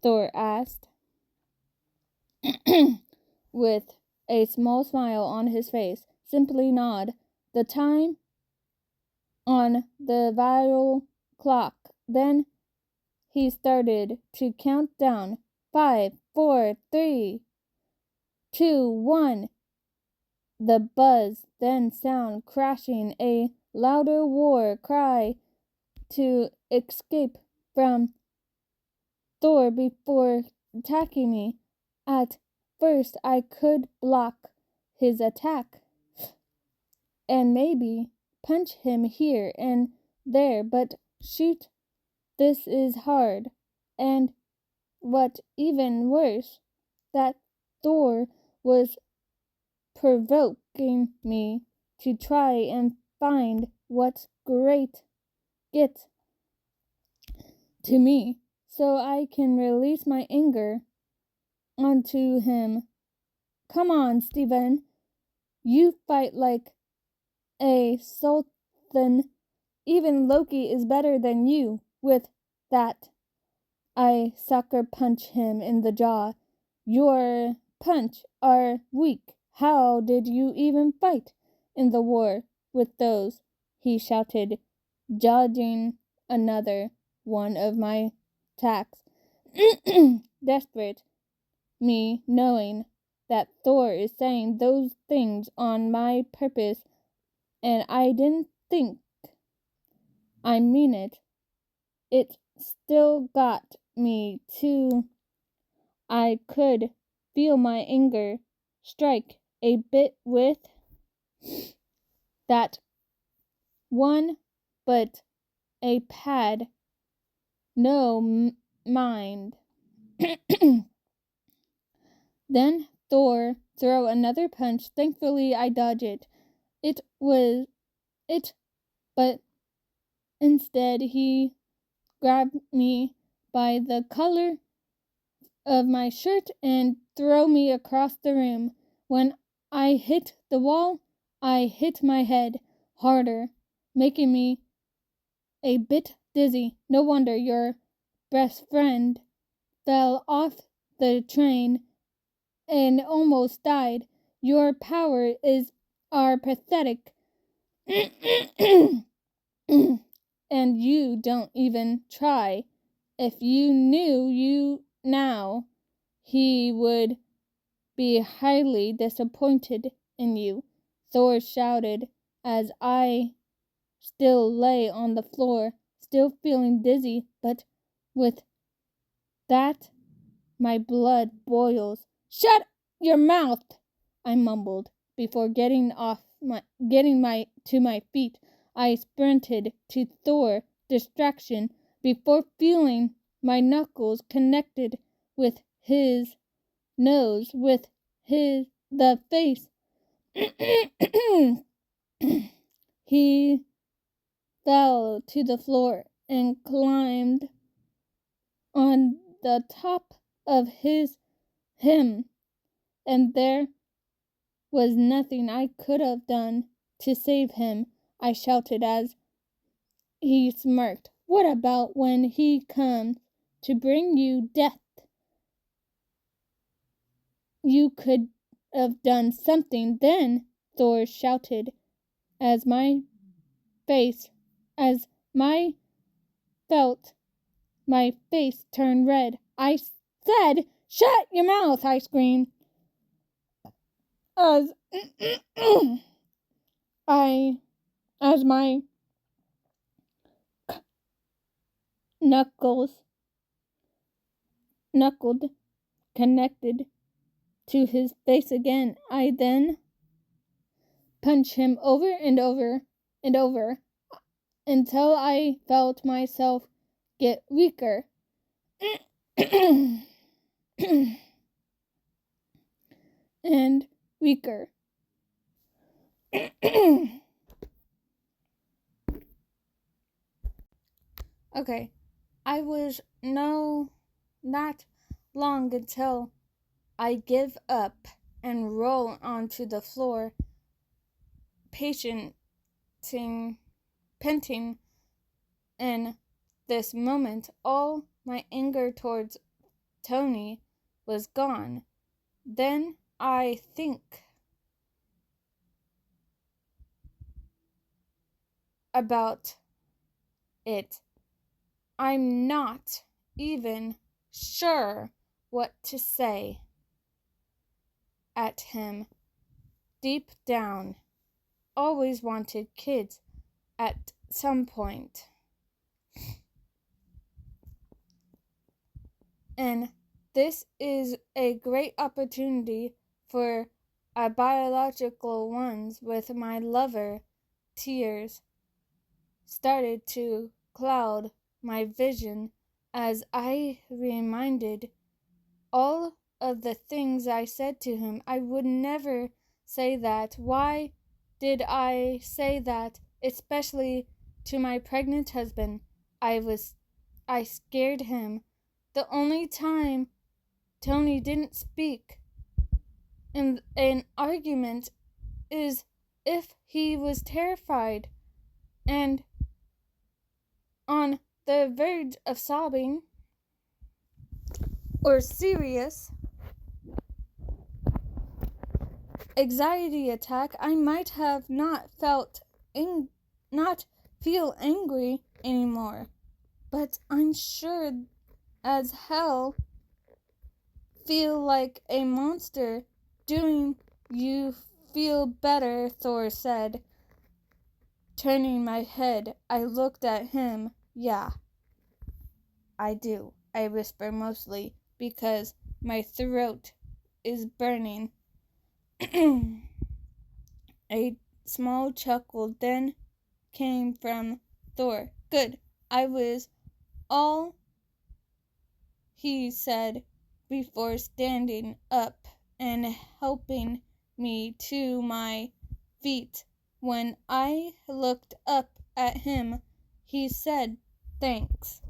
Thor asked, with a small smile on his face. Simply nod. The time on the viral clock. Then he started to count down. 5, 4, 3, 2, 1. The buzz, then sound crashing, a louder war cry to escape from Thor before attacking me. At first I could block his attack and maybe punch him here and there, but shoot, this is hard. And what even worse, that Thor was provoking me to try and find what's great to me so I can release my anger. onto him. Come on, Stephen. You fight like a sultan. Even Loki is better than you with that. I sucker punch him in the jaw. Your punch are weak. How did you even fight in the war with those? He shouted, dodging another one of my attacks. Desperate, me knowing that Thor is saying those things on my purpose, and I didn't think I mean it. It still got me too. I could feel my anger strike a bit with that one, but a pad, no mind. Then Thor threw another punch. Thankfully, I dodged it. It was it, but instead he grabbed me by the collar of my shirt and threw me across the room. When I hit the wall, I hit my head harder, making me a bit dizzy. No wonder your best friend fell off the train and almost died. Your powers are pathetic. And you don't even try. If you knew you now, he would be highly disappointed in you, Thor shouted as I still lay on the floor, still feeling dizzy, but with that my blood boils. Shut your mouth, I mumbled. Before getting to my feet, I sprinted to Thor, distraction, before feeling my knuckles connected with his nose, with the face. He fell to the floor and climbed on the top of him, and there was nothing I could have done to save him. I shouted as he smirked. What about when he comes to bring you death? You could have done something then, Thor shouted as my felt my face turn red. I said, shut your mouth, I screamed. As my knuckled connected to his face again. I then punched him over and over and over until I felt myself get weaker. And weaker. Okay, I was not long until I give up and roll onto the floor, panting in this moment. All my anger towards Tony was gone. Then I think about it. I'm not even sure what to say at him. Deep down, always wanted kids at some point. And this is a great opportunity for our biological ones with my lover. Tears started to cloud my vision as I reminded all of the things I said to him. I would never say that. Why did I say that? Especially to my pregnant husband. I scared him. The only time Tony didn't speak, and an argument is if he was terrified and on the verge of sobbing or serious anxiety attack, I might have not feel angry anymore. But I'm sure as hell feel like a monster. Doing you feel better? Thor said. Turning my head, I looked at him. Yeah, I do, I whisper, mostly because my throat is burning. A small chuckle then came from Thor. Good, I was all, he said before standing up and helping me to my feet. When I looked up at him, he said, thanks.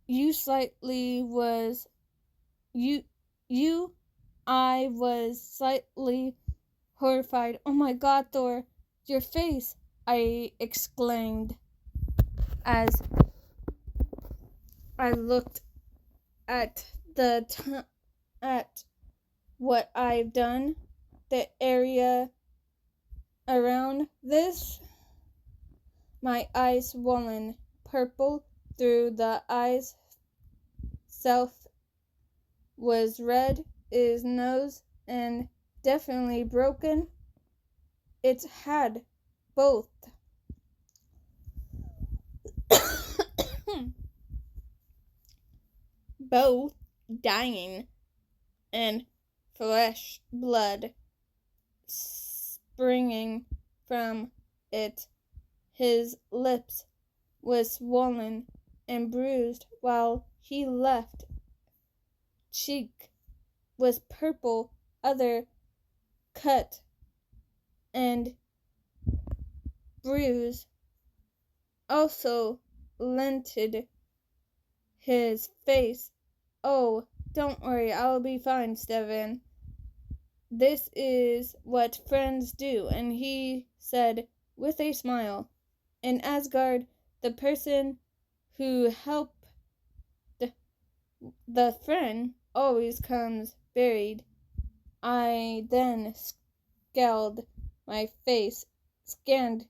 I was slightly horrified. Oh my God, Thor, your face, I exclaimed as I looked at at what I've done, the area around this. My eyes swollen purple through the eyes. Self was red, his nose, and definitely broken. It had both. Both dying and fresh blood springing from it. His lips was swollen and bruised, while his left cheek was purple, other cut and bruise. Also lented his face. Oh, don't worry, I'll be fine, Steven. This is what friends do, and he said with a smile. In Asgard, the person who helped the friend always comes buried. I then scanned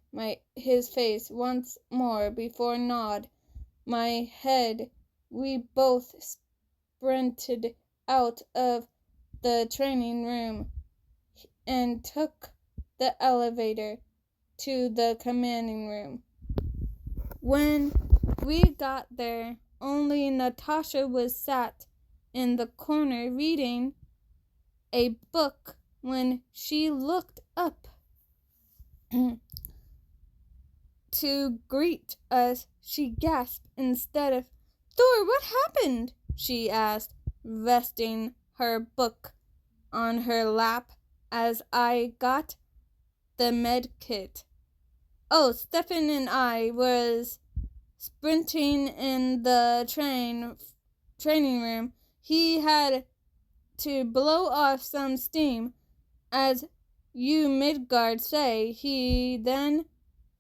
his face once more before nod my head. We both sprinted out of the training room and took the elevator to the commanding room. When we got there, only Natasha was sat in the corner reading a book. When she looked up to greet us, she gasped instead of, Thor, what happened? She asked, resting her book on her lap as I got the med kit. Oh, Stefan and I was sprinting in the training room. He had to blow off some steam, as you Midgard say. He then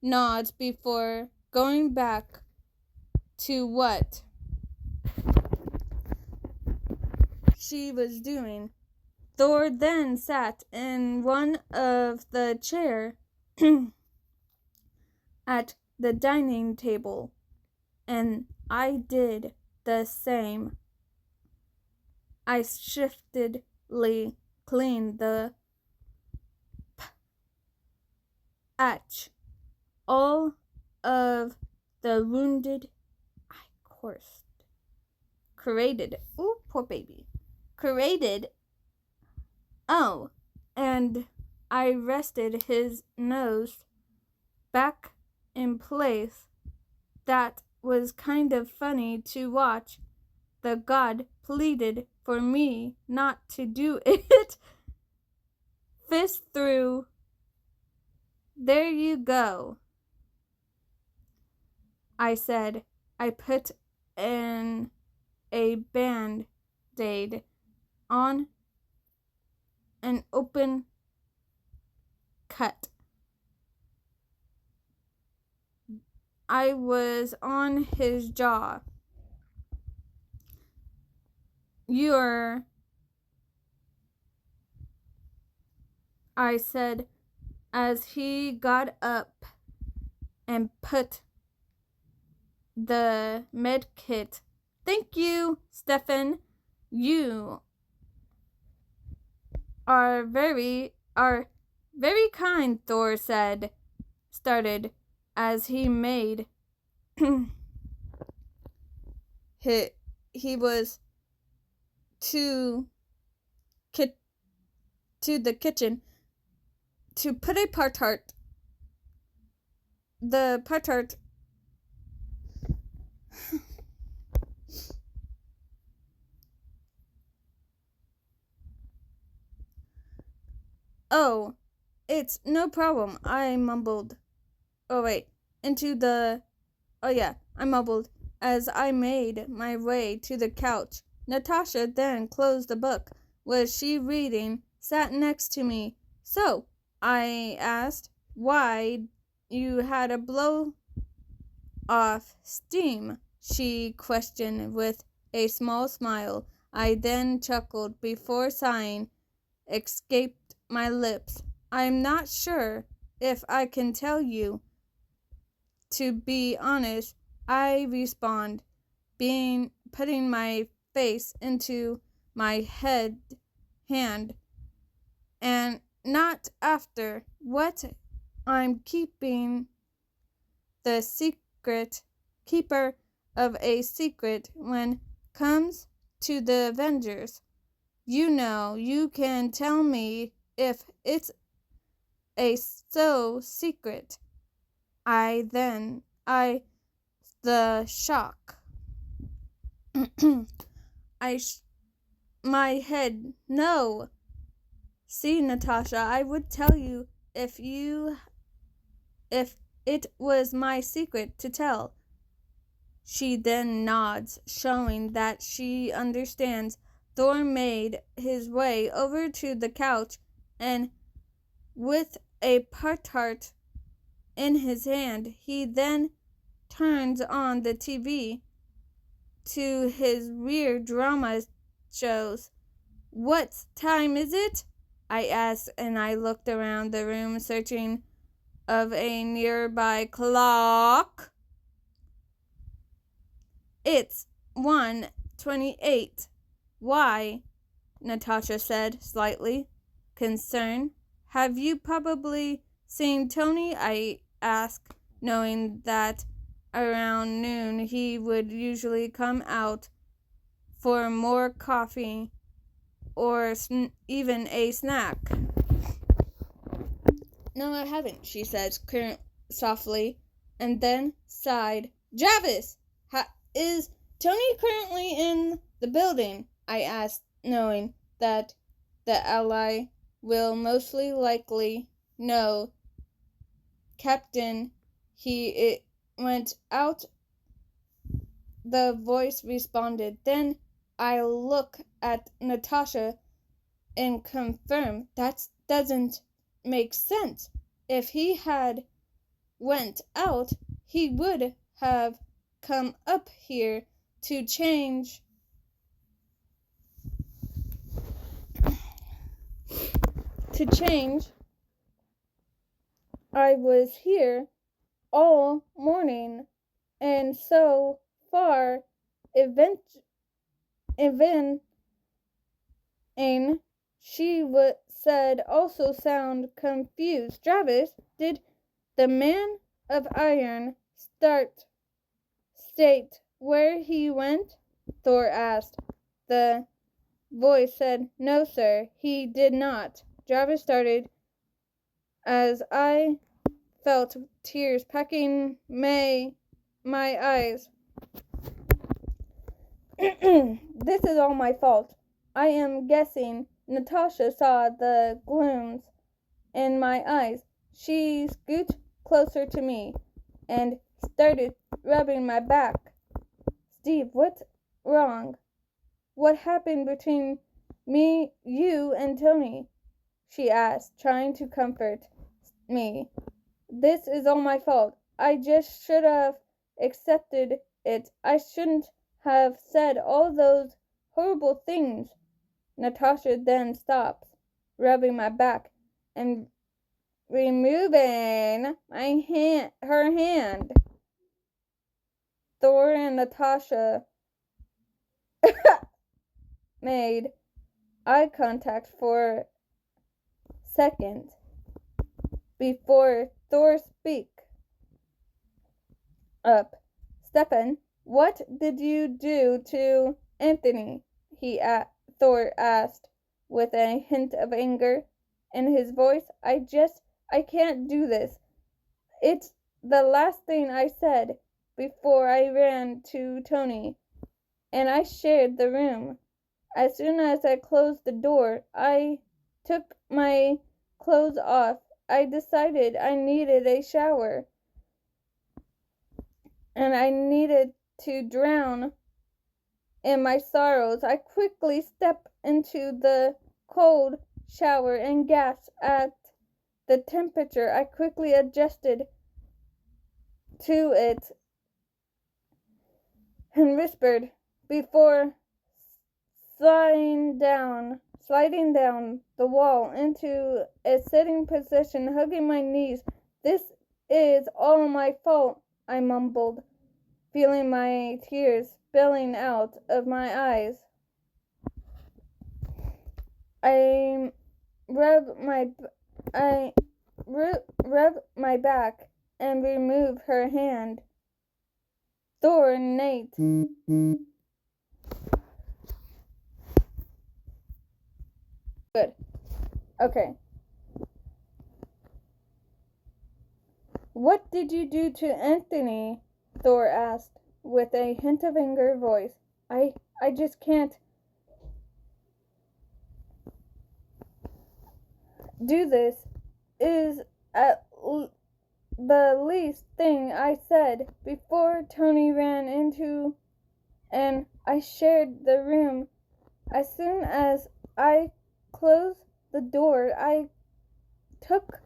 nods before going back to what she was doing. Thor then sat in one of the chairs at the dining table, and I did the same. I shiftedly cleaned the patch. All of the wounded I created. Ooh, poor baby. Created. Oh, and I rested his nose back in place. That was kind of funny to watch. The god pleaded for me not to do it. Fist through. There you go, I said. I put an a band-aid on an open cut. I was on his jaw. I said as he got up and put the med kit. Thank you, Stefan. You are very kind, Thor started as he made he was to the kitchen to put a Pop-Tart. The Pop-Tart Oh, it's no problem, I mumbled. I mumbled as I made my way to the couch. Natasha then closed the book. Was she reading? Sat next to me. So, I asked, why you had a blow off steam? She questioned with a small smile. I then chuckled before sighing escaped my lips. I'm not sure if I can tell you. To be honest, I respond, putting my face into my hand, and not after. What? I'm keeping the keeper of a secret when comes to the Avengers. You know, you can tell me if it's a so secret. The shock. My head, no. See, Natasha, I would tell you if it was my secret to tell. She then nods, showing that she understands. Thor made his way over to the couch, and with a Pop-Tart in his hand, he then turns on the TV to his weird drama shows. What time is it? I asked, and I looked around the room searching of a nearby clock. It's 1:28. Why? Natasha said, slightly concerned. Have you probably seen Tony? I asked, knowing that around noon he would usually come out for more coffee or even a snack. No, I haven't, she said softly, and then sighed. Jarvis, is Tony currently in the building? I asked, knowing that the ally will mostly likely know. Captain, it went out, the voice responded. Then I look at Natasha and confirm that doesn't make sense. If he had went out, he would have come up here to change. I was here all morning, and so far, she said, also sound confused. Travis, did the Man of Iron state where he went? Thor asked. The voice said, no, sir, he did not. Jarvis started as I felt tears packing my eyes. This is all my fault. I am guessing. Natasha saw the glooms in my eyes. She scooted closer to me and started rubbing my back. Steve, what wrong? What happened between you, and Tony? She asked, trying to comfort me. This is all my fault. I just should have accepted it. I shouldn't have said all those horrible things. Natasha then stopped, rubbing my back and removing her hand. Thor and Natasha made eye contact for a second before Thor spoke up. Stefan, what did you do to Anthony? Thor asked with a hint of anger in his voice. I can't do this. It's the last thing I said before I ran to Tony, and I shared the room. As soon as I closed the door, I took my clothes off. I decided I needed a shower, and I needed to drown in my sorrows. I quickly stepped into the cold shower and gasped at the temperature. I quickly adjusted to it and whispered before sliding down the wall into a sitting position, hugging my knees. This is all my fault, I mumbled, feeling my tears spilling out of my eyes. I rubbed my back and removed her hand. Thor, Nate. Good. Okay. What did you do to Anthony? Thor asked with a hint of anger voice. I just can't do this. Is at the least thing I said before Tony ran into and I shared the room. As soon as I closed the door, I took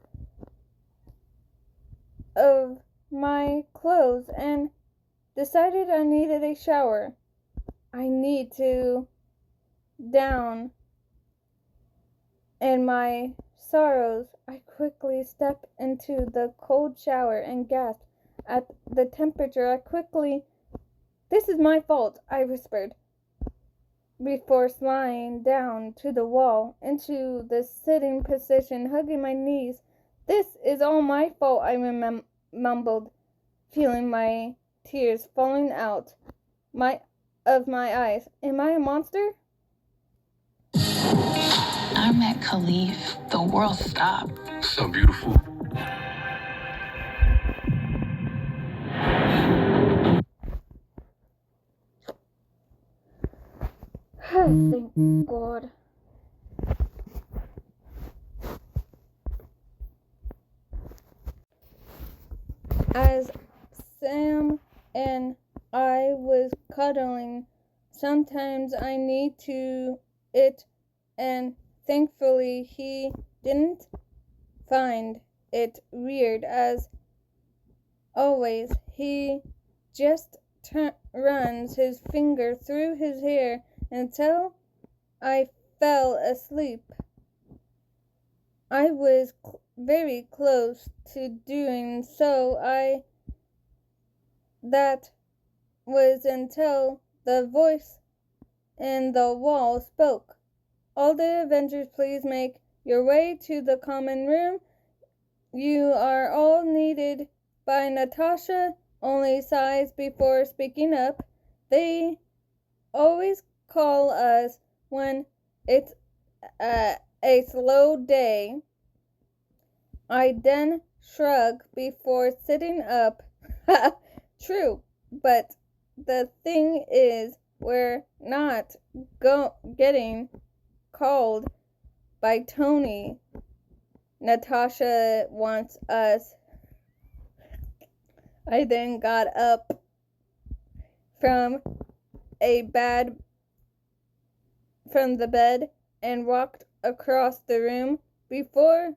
of my clothes and decided I needed a shower. I need to down in my sorrows. I quickly stepped into the cold shower and gasped at the temperature. This is my fault, I whispered, before sliding down to the wall into the sitting position, hugging my knees. This is all my fault, I mumbled, feeling my tears falling out of my eyes. Am I a monster? I met Khalif. The world stopped. So beautiful. Thank God. As Sam and I was cuddling, sometimes I need to it, and thankfully he didn't find it weird. As always, he just runs his finger through his hair until I fell asleep. I was very close to doing so. That was until the voice in the wall spoke. All the Avengers, please make your way to the common room. You are all needed by Natasha. Only sighs before speaking up. They always call us when it's a slow day. I then shrug before sitting up. True, but the thing is, we're not getting called by Tony. Natasha wants us. I then got up from a bed from the bed and walked across the room. Before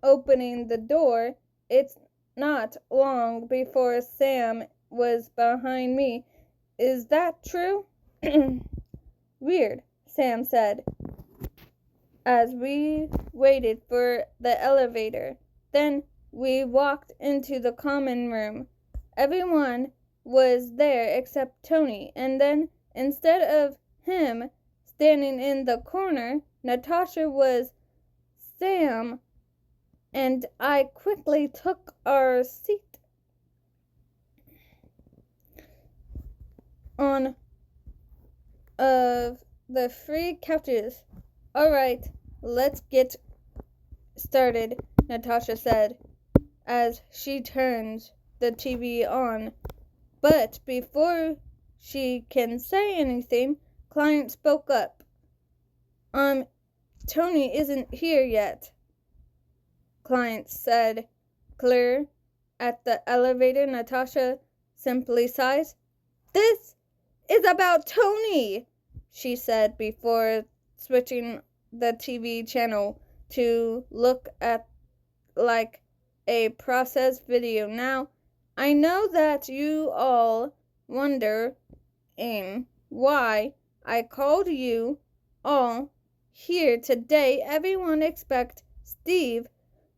opening the door, it's not long before Sam was behind me. Is that true? Weird, Sam said, as we waited for the elevator. Then we walked into the common room. Everyone was there except Tony, and then instead of him standing in the corner, Natasha was Sam, and I quickly took our seat on of the free couches. All right, let's get started, Natasha said as she turned the TV on. But before she can say anything, Client spoke up. Tony isn't here yet, Client said. Clear at the elevator, Natasha simply sighs. This is about Tony, she said before switching the TV channel to look at like a processed video. Now, I know that you all wondering why I called you all here today. Everyone expect Steve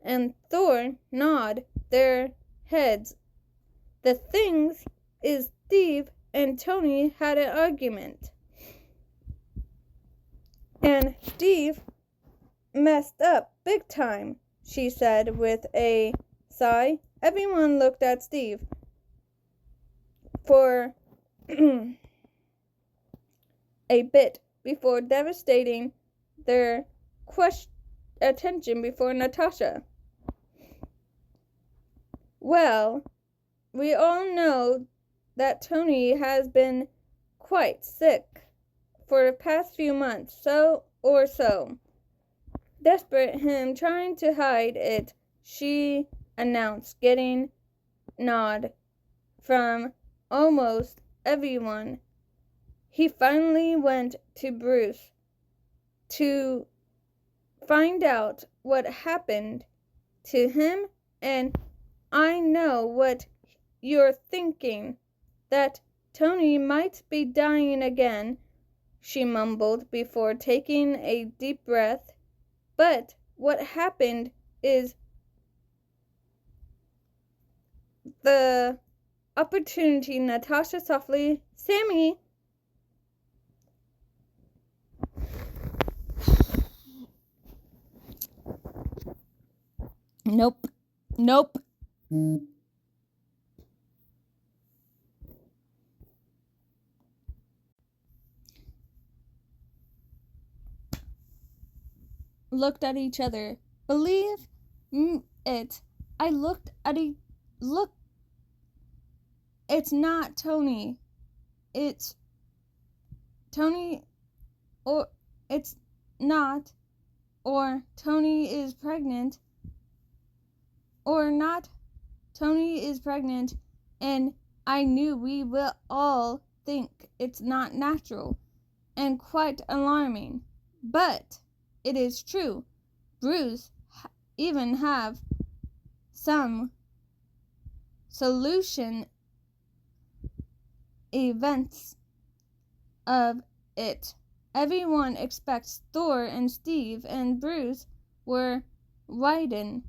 and Thor nod their heads. The thing is, Steve and Tony had an argument, and Steve messed up big time, she said with a sigh. Everyone looked at Steve for a bit before devastating their attention before Natasha. Well, we all know that Tony has been quite sick for the past few months, so. Desperate him trying to hide it, she announced, getting nod from almost everyone. He finally went to Bruce to find out what happened to him, and I know what you're thinking, that Tony might be dying again, she mumbled before taking a deep breath. But what happened is the opportunity, Natasha softly. Sammy! Nope. Looked at each other. Believe it. I looked at look. It's not Tony. It's Tony, or it's not, or Tony is pregnant, or not. Tony is pregnant, and I knew we will all think it's not natural and quite alarming, but it is true. Bruce even have some solution events of it. Everyone expects Thor and Steve and Bruce were riding.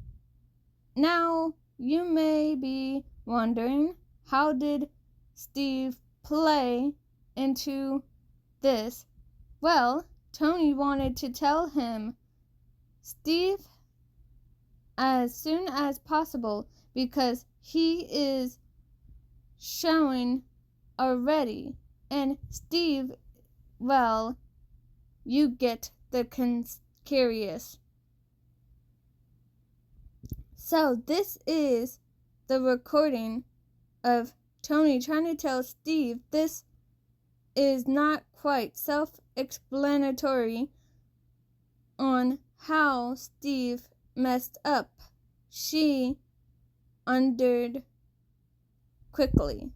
Now you may be wondering, how did Steve play into this? Well, Tony wanted to tell him Steve as soon as possible because he is showing already, and Steve, well, you get the curious. So this is the recording of Tony trying to tell Steve. This is not quite self-explanatory on how Steve messed up. She understood quickly.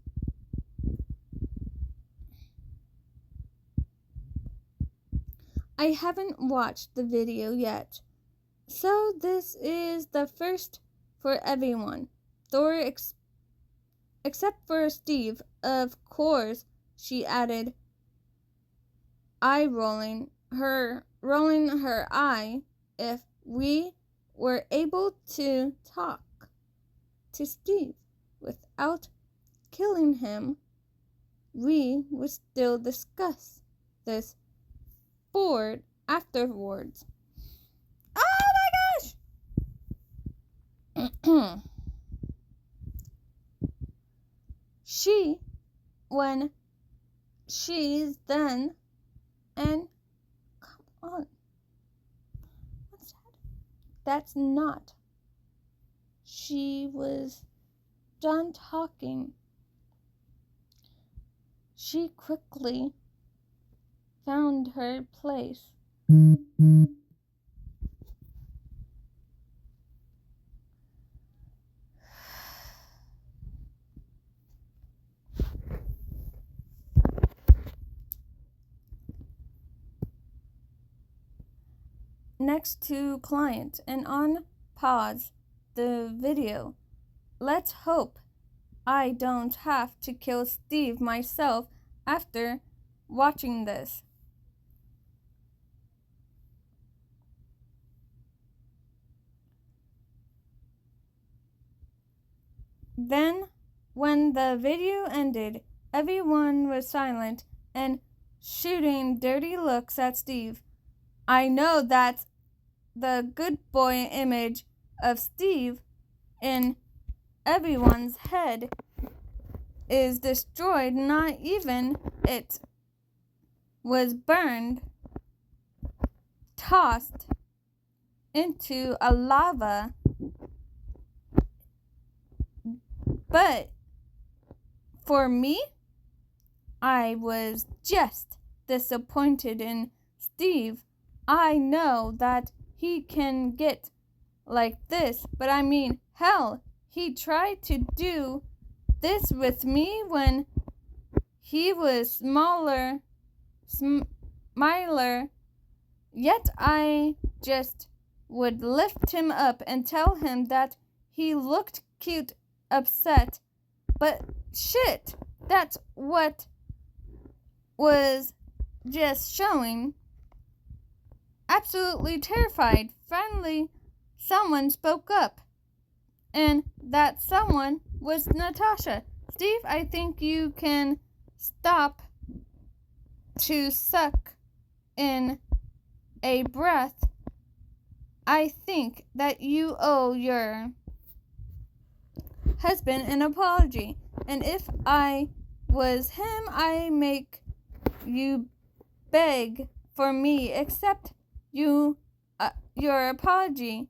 I haven't watched the video yet, so this is the first for everyone. Thor except for Steve, of course, she added, rolling her eye. If we were able to talk to Steve without killing him, we would still discuss this afterwards. Oh my gosh! When she's done, and come on, what's that? That's not. She was done talking. She quickly found her place. Next to client and on pause the video. Let's hope I don't have to kill Steve myself after watching this. Then, when the video ended, everyone was silent and shooting dirty looks at Steve. I know that the good boy image of Steve in everyone's head is destroyed. Not even it was burned, tossed into a lava. But for me, I was just disappointed in Steve. I know that he can get like this, but I mean, hell, he tried to do this with me when he was smaller, yet I just would lift him up and tell him that he looked cute, upset. But shit, that's what was just showing. Absolutely terrified. Finally, someone spoke up, and that someone was Natasha. Steve, I think you can stop to suck in a breath. I think that you owe your husband an apology, and if I was him, I make you beg for me, accept your apology.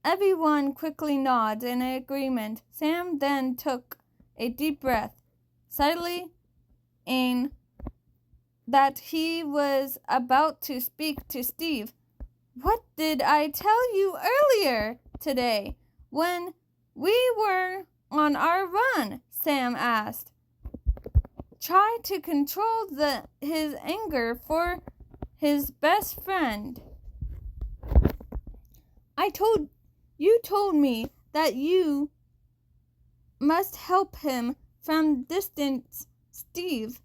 Everyone quickly nods in agreement. Sam then took a deep breath, suddenly in that he was about to speak to Steve. What did I tell you earlier today when we were on our run? Sam asked. Try to control his anger for his best friend. You told me that you must help him from distance, Steve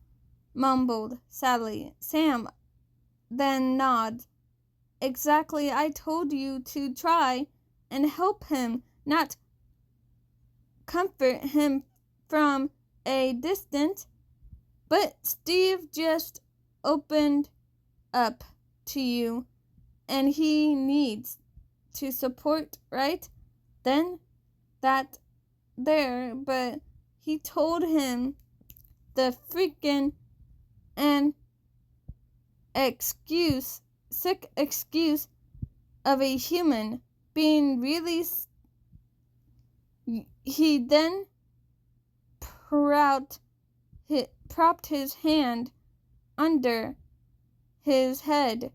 mumbled sadly. Sam then nodded. Exactly, I told you to try and help him, not comfort him from a distance. But Steve just opened up to you, and he needs to support, right? Then that there, but he told him the freaking and sick excuse of a human being really. He then propped his hand under his head.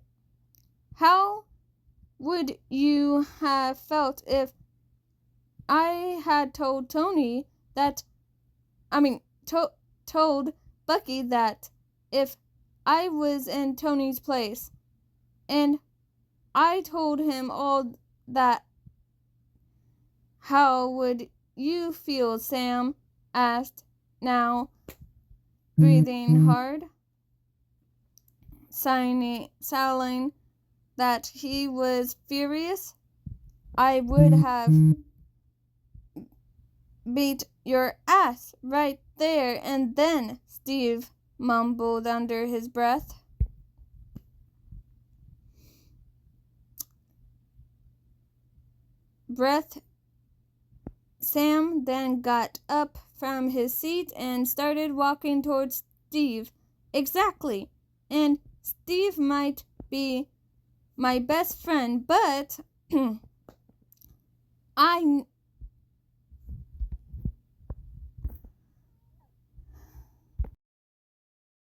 How would you have felt if I had told Tony that, told Bucky that if I was in Tony's place, And I told him all that. How would you feel, Sam asked, now breathing hard, signaling that he was furious. I would have beat your ass right there and then, Steve mumbled under his breath. Sam then got up from his seat and started walking towards Steve. Exactly. And Steve might be my best friend, but I